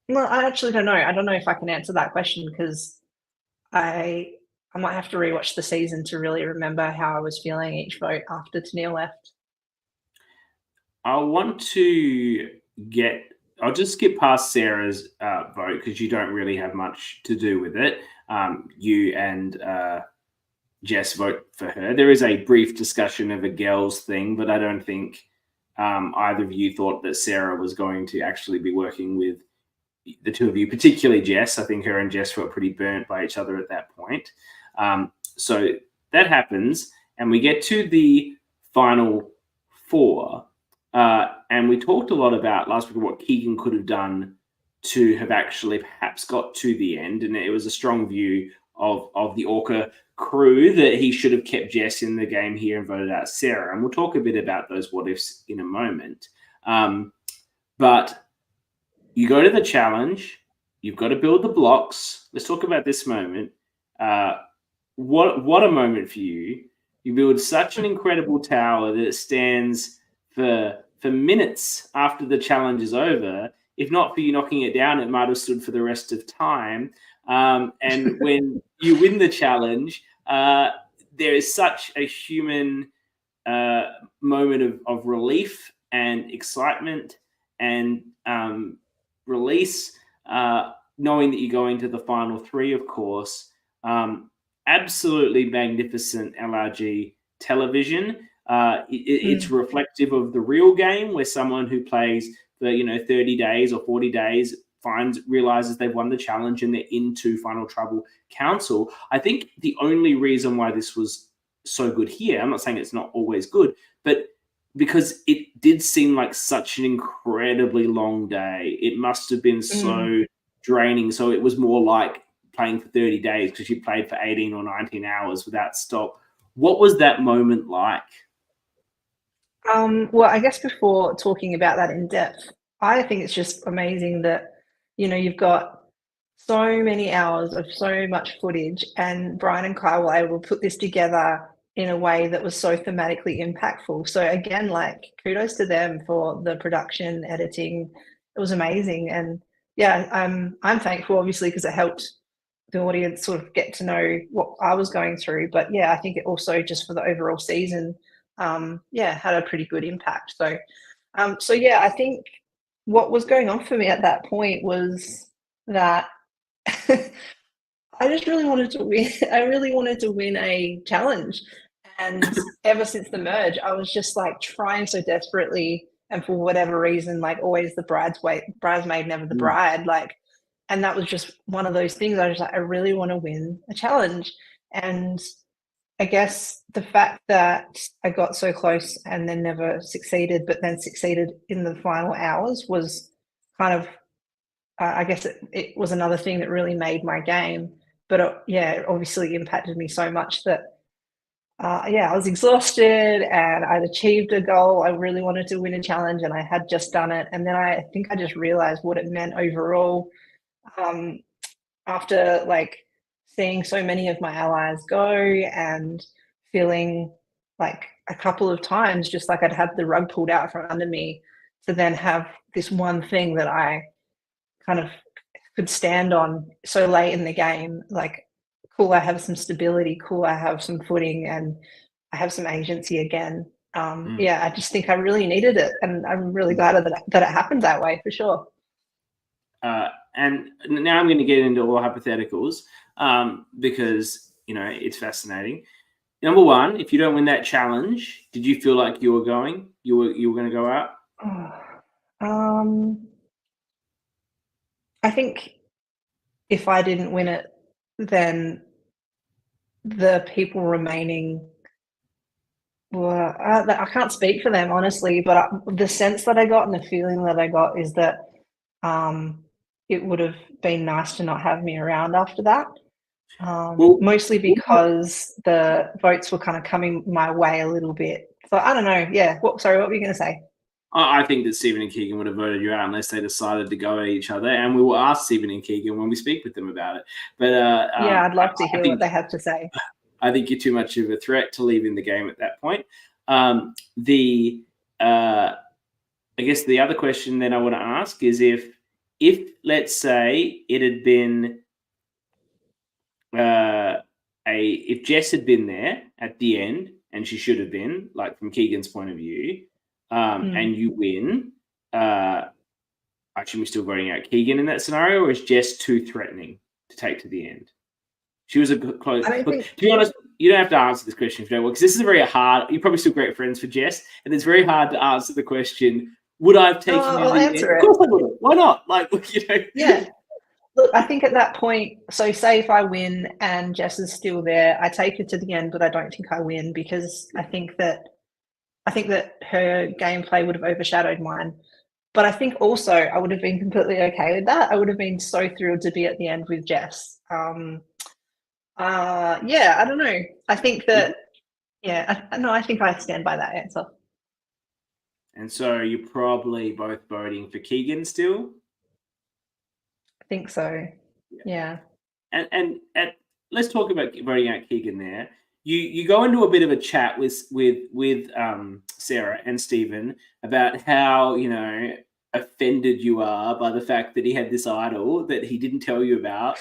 well, I actually don't know. I don't know if I can answer that question, because I might have to rewatch the season to really remember how I was feeling each vote after Tennille left. I'll just skip past Sarah's vote because you don't really have much to do with it. You and Jess vote for her. There is a brief discussion of a girls thing, but I don't think either of you thought that Sarah was going to actually be working with the two of you, particularly Jess. I think her and Jess were pretty burnt by each other at that point. So that happens, and we get to the final 4. And we talked a lot about last week what Keegan could have done to have actually perhaps got to the end. And it was a strong view of the ORCA crew that he should have kept Jess in the game here and voted out Sarah. And we'll talk a bit about those what ifs in a moment. But you go to the challenge, you've got to build the blocks. Let's talk about this moment. What a moment for you. You build such an incredible tower that it stands for minutes after the challenge is over. If not for you knocking it down, it might have stood for the rest of time. And when you win the challenge, there is such a human moment of relief and excitement and release, knowing that you go into the final 3, of course. Absolutely magnificent LRG television. It's reflective of the real game, where someone who plays for 30 days or 40 days realizes they've won the challenge and they're into Final Tribal Council. I think the only reason why this was so good here, I'm not saying it's not always good, but because it did seem like such an incredibly long day. It must have been so draining. So it was more like playing for 30 days because you played for 18 or 19 hours without stop. What was that moment like? Well, I guess before talking about that in depth, I think it's just amazing that, you've got so many hours of so much footage, and Brian and Kyle were able to put this together in a way that was so thematically impactful. So again, like, kudos to them for the production, editing. It was amazing. And yeah, I'm thankful, obviously, because it helped the audience sort of get to know what I was going through. But yeah, I think it also, just for the overall season, had a pretty good impact. So yeah, I think what was going on for me at that point was that I just really wanted to win. I really wanted to win a challenge. And ever since the merge, I was just like trying so desperately. And for whatever reason, like, always the bridesmaid, never the bride. Like, and that was just one of those things. I was like, I really want to win a challenge. And I guess the fact that I got so close and then never succeeded, but then succeeded in the final hours, was kind of, I guess it was another thing that really made my game. But it obviously impacted me so much that I was exhausted and I'd achieved a goal. I really wanted to win a challenge and I had just done it. And then I think I just realized what it meant overall, um, after like seeing so many of my allies go and feeling like a couple of times just like I'd had the rug pulled out from under me, to then have this one thing that I kind of could stand on so late in the game. Like, cool, I have some stability. Cool, I have some footing, and I have some agency again. Yeah, I just think I really needed it, and I'm really glad that it happened that way for sure. And now I'm going to get into all hypotheticals because it's fascinating. Number one, if you don't win that challenge, did you feel like you were going to go out? I think if I didn't win it, then the people remaining were, I can't speak for them honestly, but the sense that I got and the feeling that I got is that it would have been nice to not have me around after that. Mostly because the votes were kind of coming my way a little bit. So I don't know. Yeah. Sorry, what were you going to say? I think that Stephen and Keegan would have voted you out unless they decided to go at each other. And we will ask Stephen and Keegan when we speak with them about it. But yeah, I'd love to hear what they have to say. I think you're too much of a threat to leave in the game at that point. I guess the other question then I want to ask is if let's say it had been if Jess had been there at the end, and she should have been, like from Keegan's point of view, and you win, actually we're still voting out Keegan in that scenario, or is Jess too threatening to take to the end? She was a close. To be honest, you don't have to answer this question if you don't want, because this is very hard. You're probably still great friends for Jess, and it's very hard to answer the question. Would I have taken? I'll answer it. Of course I would. Why not? Like, Yeah. Look, I think at that point, so say if I win and Jess is still there, I take her to the end, but I don't think I win because I think that her gameplay would have overshadowed mine. But I think also I would have been completely okay with that. I would have been so thrilled to be at the end with Jess. Yeah, I don't know. I think that, I think I stand by that answer. And so you're probably both voting for Keegan still? I think so. Yeah. And let's talk about voting out Keegan there. You go into a bit of a chat with Sarah and Stephen about how, offended you are by the fact that he had this idol that he didn't tell you about,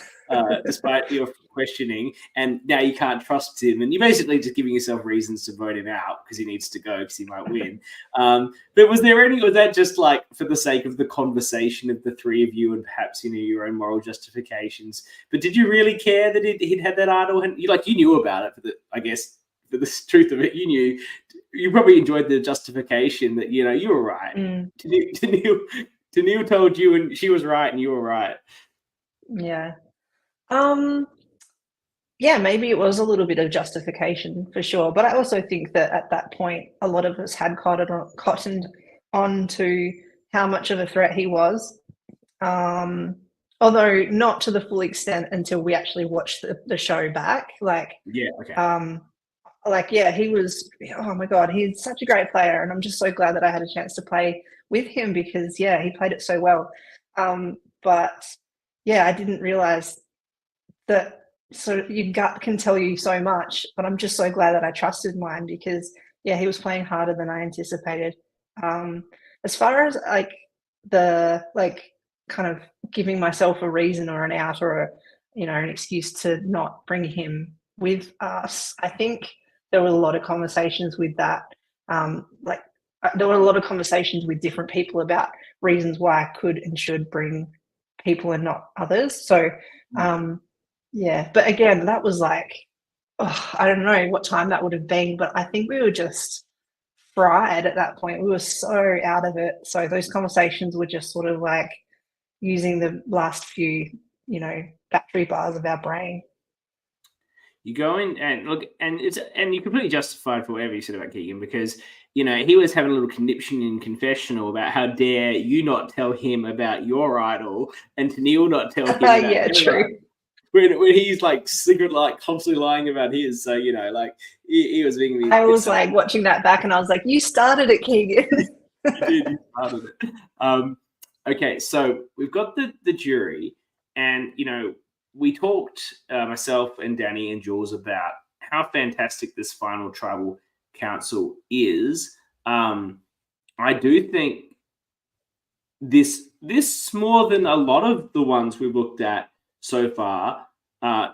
despite your questioning, and now you can't trust him, and you're basically just giving yourself reasons to vote him out because he needs to go because he might win. But was that just like for the sake of the conversation of the three of you and perhaps your own moral justifications? But did you really care that he'd had that idol, and you knew about it? For the truth of it, you probably enjoyed the justification that you were right. Tennille told you, and she was right, and you were right. Yeah. Yeah, maybe it was a little bit of justification for sure, but I also think that at that point, a lot of us had cottoned on to how much of a threat he was, although not to the full extent until we actually watched the show back. He was, oh my God, he's such a great player. And I'm just so glad that I had a chance to play with him because, he played it so well. But I didn't realize that sort of your gut can tell you so much, but I'm just so glad that I trusted mine because, he was playing harder than I anticipated. As far as kind of giving myself a reason or an out or an excuse to not bring him with us, I think there were a lot of conversations with that. There were a lot of conversations with different people about reasons why I could and should bring people and not others. So, but again, that was I don't know what time that would have been, but I think we were just fried at that point. We were so out of it. So those conversations were just sort of using the last few, battery bars of our brain. You go in and look, and you're completely justified for whatever you said about Keegan because he was having a little conniption in confessional about how dare you not tell him about your idol and Tennille not tell him. Yeah, true. when he's like constantly lying about his. So like he was being. I was like watching that back, and I was like, "You started it, Keegan." You started it. Okay, so we've got the jury, and we talked, myself and Danny and Jules, about how fantastic this final tribal council is. I do think this more than a lot of the ones we've looked at so far,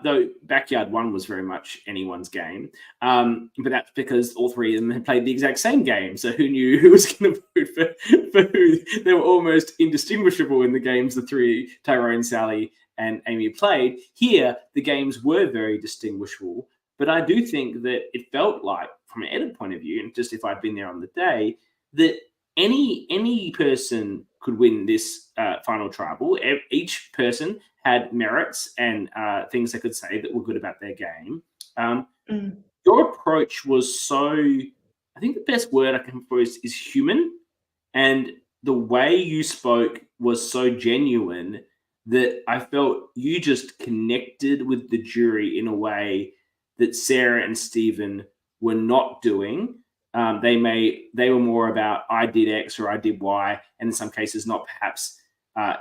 though Backyard 1 was very much anyone's game, but that's because all three of them had played the exact same game, so who knew who was going to vote for who? They were almost indistinguishable in the games the three, Tyrone, Sally and Amy, played. Here the games were very distinguishable, but I do think that it felt like, from an edit point of view, and just if I'd been there on the day, that any person could win this final tribal. Each person had merits and things they could say that were good about their game. Your approach was so, I think the best word I can put is human, and the way you spoke was so genuine that I felt you just connected with the jury in a way that Sarah and Stephen were not doing. They were more about I did X or I did Y, and in some cases not perhaps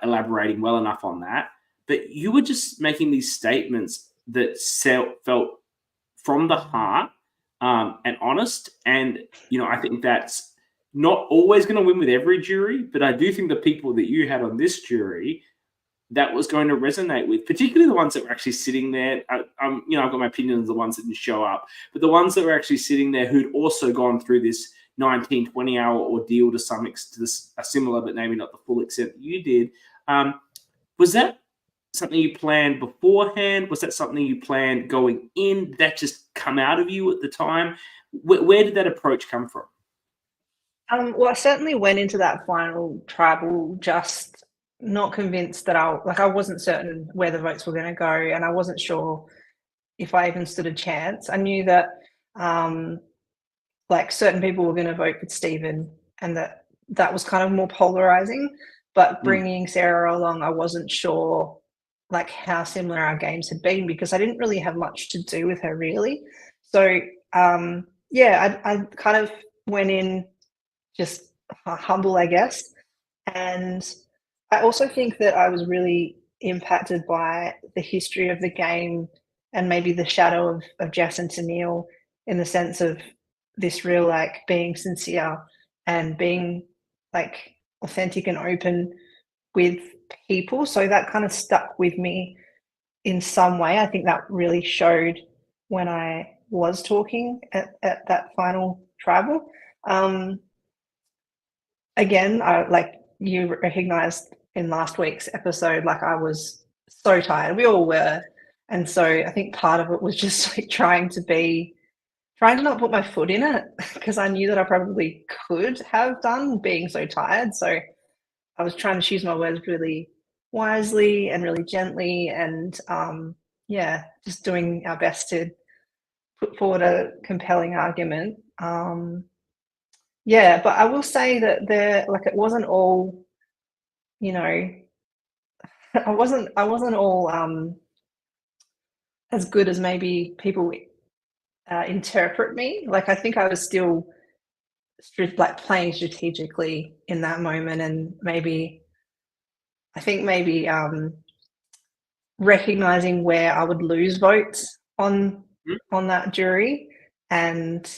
elaborating well enough on that. But you were just making these statements that felt from the heart and honest. And I think that's not always going to win with every jury, but I do think the people that you had on this jury, that was going to resonate with, particularly the ones that were actually sitting there. I've got my opinion on the ones that didn't show up, but the ones that were actually sitting there who'd also gone through this 19, 20-hour ordeal to some extent, a similar but maybe not the full extent that you did. Was that something you planned beforehand? Was that something you planned going in? Did that just come out of you at the time? Where did that approach come from? Well, I certainly went into that final tribal just not convinced that I wasn't certain where the votes were going to go, and I wasn't sure if I even stood a chance. I knew that certain people were going to vote for Stephen, and that was kind of more polarizing. But bringing Sarah along, I wasn't sure how similar our games had been, because I didn't really have much to do with her really. So I kind of went in just humble, I guess. And I also think that I was really impacted by the history of the game and maybe the shadow of Jess and Tennille, in the sense of this real being sincere and being authentic and open with people. So that kind of stuck with me in some way. I think that really showed when I was talking at that final tribal. Again, you recognized in last week's episode, I was so tired. We all were. And so I think part of it was just trying to not put my foot in it, because I knew that I probably could have done, being so tired. So I was trying to choose my words really wisely and really gently, and just doing our best to put forward a compelling argument. But I will say that it wasn't all, I wasn't all as good as maybe people interpret me. I think I was still playing strategically in that moment, and maybe recognizing where I would lose votes on that jury. And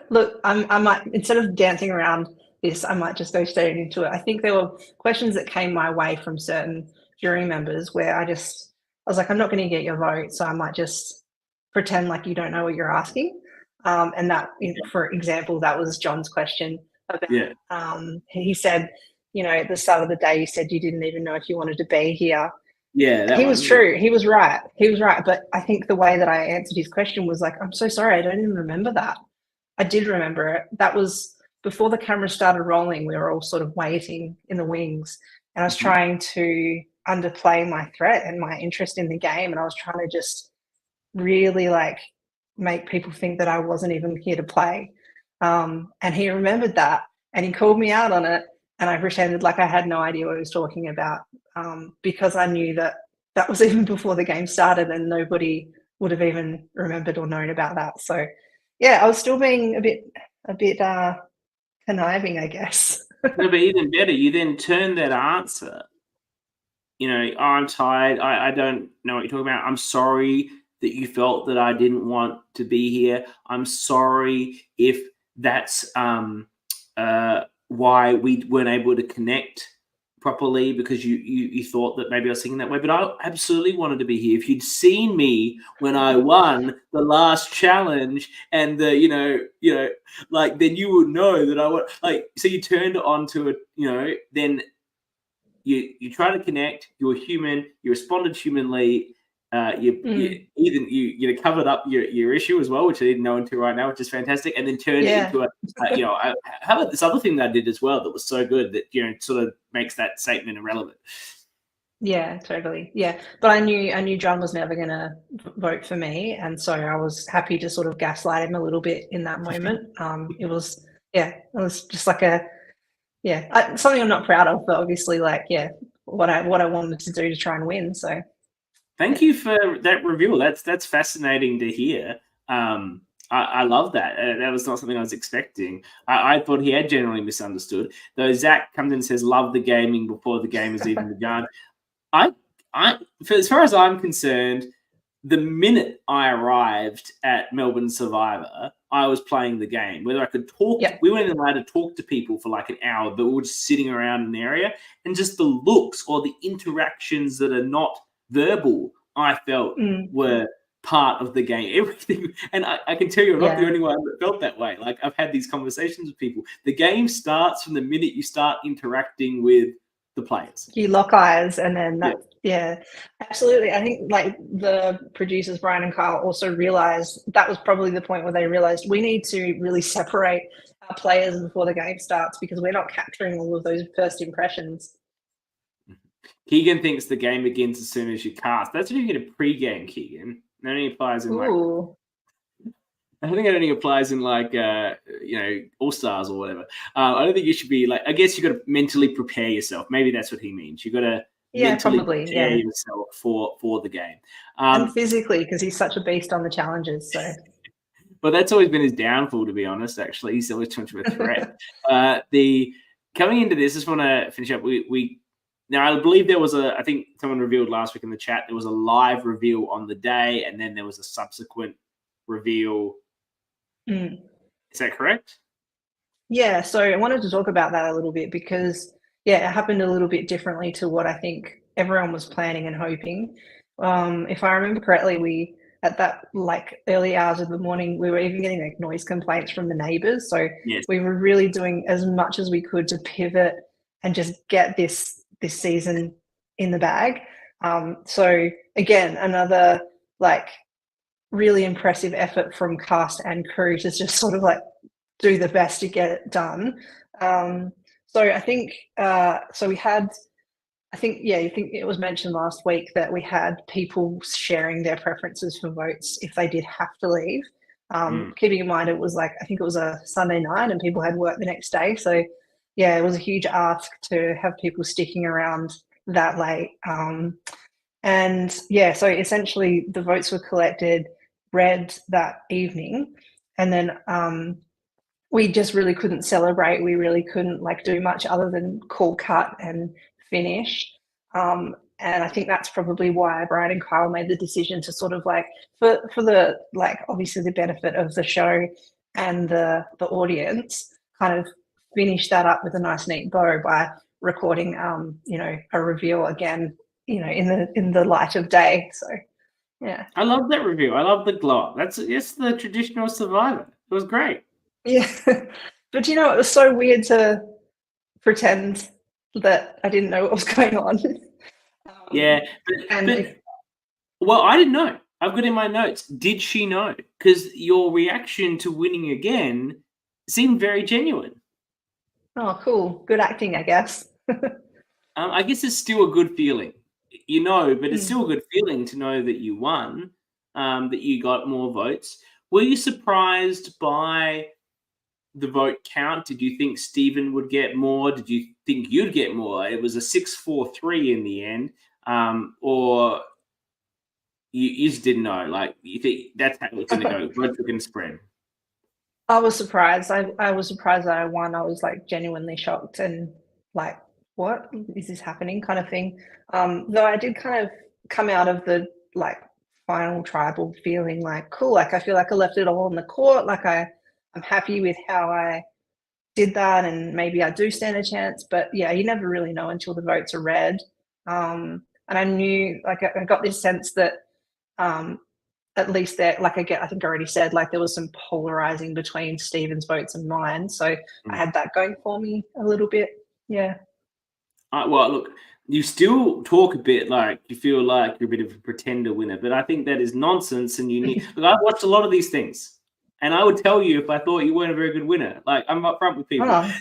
look, I might, instead of dancing around this, I might just go straight into it. I think there were questions that came my way from certain jury members where I was like, I'm not going to get your vote, so I might just pretend like you don't know what you're asking. And that, for example, that was John's question about, he said, at the start of the day, you said you didn't even know if you wanted to be here. Yeah, he was true. He was right. But I think the way that I answered his question was I'm so sorry, I don't even remember that. I did remember it. That was before the camera started rolling. We were all sort of waiting in the wings, and I was trying to underplay my threat and my interest in the game, and I was trying to just really make people think that I wasn't even here to play. And he remembered that, and he called me out on it, and I pretended like I had no idea what he was talking about, because I knew that that was even before the game started, and nobody would have even remembered or known about that. So, yeah, I was still being a bit conniving, I guess. No, but even better, you then turn that answer. You know, oh, I'm tired. I don't know what you're talking about. I'm sorry that you felt that I didn't want to be here. I'm sorry if that's why we weren't able to connect properly because you thought that maybe I was thinking that way. But I absolutely wanted to be here. If you'd seen me when I won the last challenge and like then you would know that I would like. So you turned onto it, then. You try to connect. You're human. You responded humanly. You covered up your issue as well, which I didn't know until right now, which is fantastic. And then turned it into how about this other thing that I did as well that was so good that sort of makes that statement irrelevant. Yeah, totally. Yeah, but I knew John was never going to vote for me, and so I was happy to sort of gaslight him a little bit in that moment. It was just like something I'm not proud of, but obviously, what I wanted to do to try and win. So, thank you for that reveal. That's fascinating to hear. I love that. That was not something I was expecting. I thought he had generally misunderstood. Though Zach comes in and says, "Love the gaming" before the game has even begun. As far as I'm concerned, the minute I arrived at Melbourne Survivor, I was playing the game. Whether I could talk, we weren't allowed to talk to people for like an hour, but we were just sitting around an area, and just the looks or the interactions that are not verbal, I felt were part of the game. Everything, and I can tell you, I'm not the only one that felt that way. Like I've had these conversations with people. The game starts from the minute you start interacting with the players. You lock eyes, and then absolutely. I think like the producers Brian and Kyle also realized that was probably the point where they realized we need to really separate our players before the game starts because we're not capturing all of those first impressions. Keegan thinks the game begins as soon as you cast. That's when you get a pre-game, Keegan. It only applies in I think it only applies in All Stars or whatever. I don't think you should be I guess you got to mentally prepare yourself. Maybe that's what he means. You got to mentally prepare yourself for the game. And physically, because he's such a beast on the challenges. So, but that's always been his downfall, to be honest. Actually, he's always too much of a threat. Coming into this, I just want to finish up. Now, I believe there was I think someone revealed last week in the chat, there was a live reveal on the day, and then there was a subsequent reveal. Is that correct? Yeah, so I wanted to talk about that a little bit because, it happened a little bit differently to what I think everyone was planning and hoping. If I remember correctly, we, at that early hours of the morning, we were even getting noise complaints from the neighbors. So we were really doing as much as we could to pivot and just get this season in the bag. So again, another really impressive effort from cast and crew to just sort of do the best to get it done. So I think we had, I think it was mentioned last week that we had people sharing their preferences for votes if they did have to leave. Keeping in mind it was I think it was a Sunday night and people had work the next day. So it was a huge ask to have people sticking around that late. So essentially the votes were collected, read that evening, and then we just really couldn't celebrate. We really couldn't do much other than call cut and finish. And I think that's probably why Brian and Kyle made the decision to sort of for the obviously the benefit of the show and the audience, kind of finish that up with a nice neat bow by recording a reveal again, in the light of day. So I love that review. I love the glow up. It's the traditional Survivor. It was great. Yeah, but it was so weird to pretend that I didn't know what was going on. Well, I didn't know. I've got in my notes. Did she know? Because your reaction to winning again seemed very genuine. Oh, cool. Good acting, I guess. I guess it's still a good feeling, but it's still a good feeling to know that you won, that you got more votes. Were you surprised by the vote count? Did you think Stephen would get more? Did you think you'd get more? It was a 6-4-3 in the end. or you just didn't know? Like, you think that's how it's going to go? Votes are going to spread. I was surprised. I was surprised that I won. I was like genuinely shocked and like, what is this happening kind of thing. Though I did kind of come out of the like final tribal feeling like cool. Like I feel like I left it all on the court. Like I'm happy with how I did that, and maybe I do stand a chance. But yeah, you never really know until the votes are read. And I knew, like, I got this sense that at least there, like I think I already said, like there was some polarizing between Stephen's votes and mine. So I had that going for me a little bit. Yeah. Well, look, you still talk a bit like you feel like you're a bit of a pretender winner, but I think that is nonsense. And you need. Look, I've watched a lot of these things, and I would tell you if I thought you weren't a very good winner. Like, I'm upfront with people. Oh,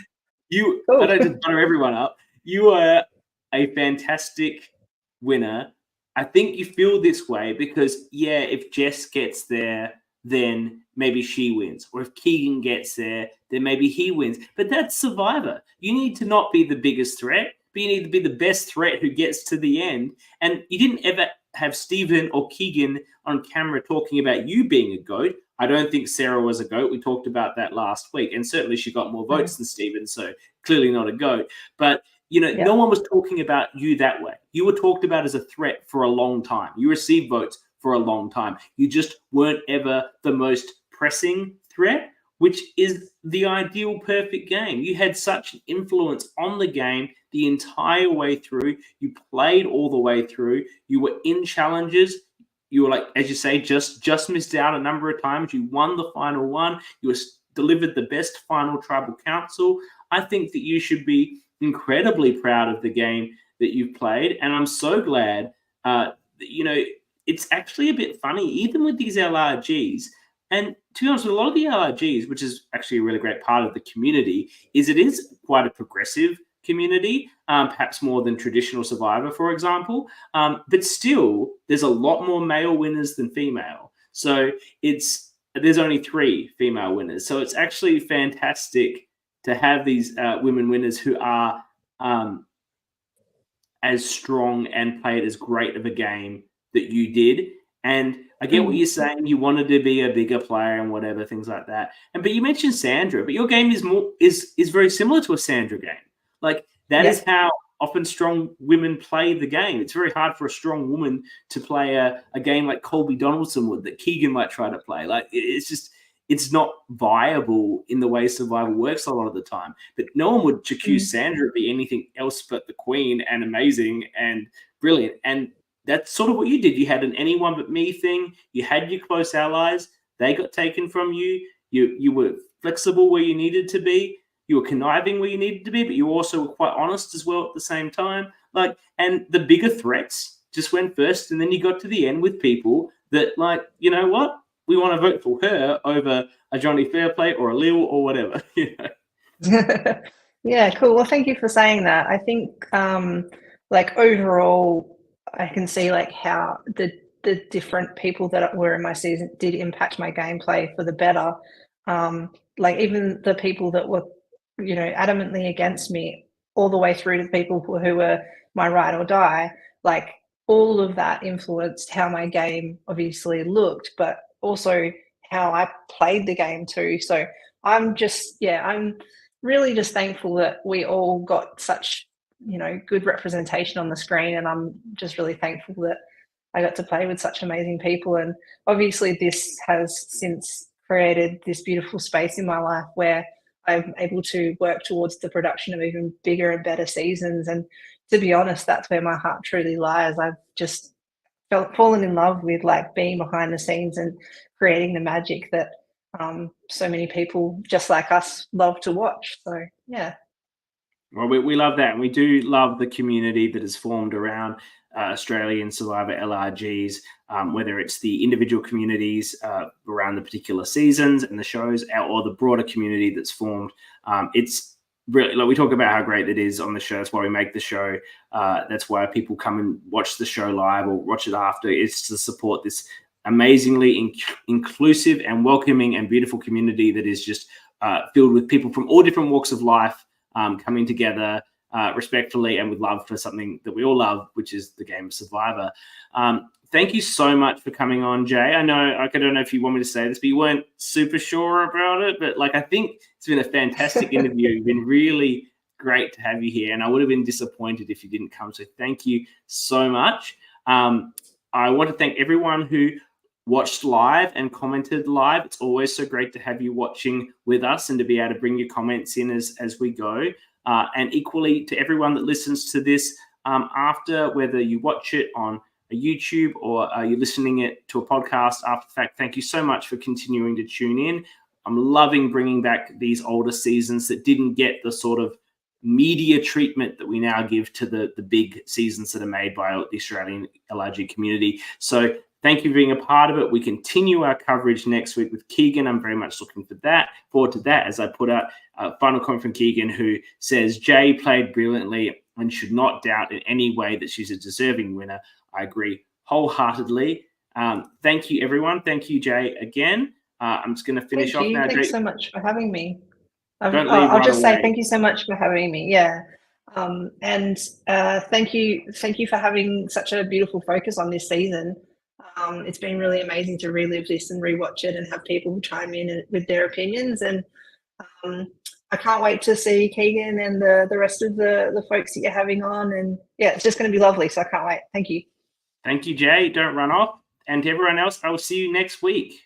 You, cool. I don't just butter everyone up. You are a fantastic winner. I think you feel this way because, yeah, if Jess gets there, then maybe she wins. Or if Keegan gets there, then maybe he wins. But that's Survivor. You need to not be the biggest threat, but you need to be the best threat who gets to the end. And you didn't ever have Stephen or Keegan on camera talking about you being a GOAT. I don't think Sarah was a GOAT. We talked about that last week. And certainly she got more votes than Stephen, so clearly not a GOAT. But no one was talking about you that way. You were talked about as a threat for a long time. You received votes for a long time. You just weren't ever the most pressing threat, which is the ideal perfect game. You had such an influence on the game the entire way through. You played all the way through. You were in challenges. You were, like, as you say, just missed out a number of times. You won the final one. You delivered the best final tribal council. I think that you should be incredibly proud of the game that you've played, and I'm so glad that, it's actually a bit funny, even with these LRGs, and to be honest, with a lot of the LRGs, which is actually a really great part of the community, is it is quite a progressive community, perhaps more than traditional Survivor, for example, but still, there's a lot more male winners than female, so there's only 3 female winners, so it's actually fantastic to have these women winners who are as strong and played as great of a game that you did. And I get what you're saying. You wanted to be a bigger player and whatever, things like that. But you mentioned Sandra, but your game is very similar to a Sandra game. Like, that is how often strong women play the game. It's very hard for a strong woman to play a game like Colby Donaldson would, that Keegan might try to play. Like, it's not viable in the way Survivor works a lot of the time. But no one would accuse Sandra of being anything else but the queen and amazing and brilliant. And that's sort of what you did. You had an anyone but me thing. You had your close allies. They got taken from you. You were flexible where you needed to be. You were conniving where you needed to be, but you also were quite honest as well at the same time. Like, and the bigger threats just went first, and then you got to the end with people that, like, you know what? We want to vote for her over a Johnny Fairplay or a Lil or whatever. Yeah, cool. Well, thank you for saying that. I think, like, overall, I can see like how the different people that were in my season did impact my gameplay for the better. Like, even the people that were, adamantly against me, all the way through to the people who were my ride or die, like, all of that influenced how my game obviously looked, but also how I played the game too. So I'm really just thankful that we all got such, good representation on the screen. And I'm just really thankful that I got to play with such amazing people. And obviously this has since created this beautiful space in my life where I'm able to work towards the production of even bigger and better seasons. And to be honest, that's where my heart truly lies. I've just fallen in love with, like, being behind the scenes and creating the magic that so many people just like us love to watch. So yeah. Well, we love that, and we do love the community that is formed around Australian Survivor LRGs, whether it's the individual communities around the particular seasons and the shows, or the broader community that's formed. It's really, like, we talk about how great it is on the show. That's why we make the show. That's why people come and watch the show live or watch it after. It's to support this amazingly inclusive and welcoming and beautiful community that is just filled with people from all different walks of life coming together respectfully and with love for something that we all love, which is the game of Survivor. Thank you so much for coming on, Jay. I don't know if you want me to say this, but you weren't super sure about it. But like, I think it's been a fantastic interview. You've been really great to have you here, and I would have been disappointed if you didn't come. So thank you so much. I want to thank everyone who watched live and commented live. It's always so great to have you watching with us and to be able to bring your comments in as we go. And equally to everyone that listens to this after, whether you watch it on a YouTube or you're listening it to a podcast after the fact, thank you so much for continuing to tune in. I'm loving bringing back these older seasons that didn't get the sort of media treatment that we now give to the big seasons that are made by the Australian LRG community. So thank you for being a part of it. We continue our coverage next week with Keegan. I'm very much looking forward to that as I put out a final comment from Keegan, who says, Jay played brilliantly and should not doubt in any way that she's a deserving winner. I agree wholeheartedly. Thank you, everyone. Thank you, Jay, again. I'm just going to finish off now. Thanks so much for having me. I'll just say thank you so much for having me. Yeah. And thank you for having such a beautiful focus on this season. It's been really amazing to relive this and rewatch it and have people chime in with their opinions. And I can't wait to see Keegan and the rest of the folks that you're having on. And yeah, it's just going to be lovely. So I can't wait. Thank you. Thank you, Jay. Don't run off. And to everyone else, I will see you next week.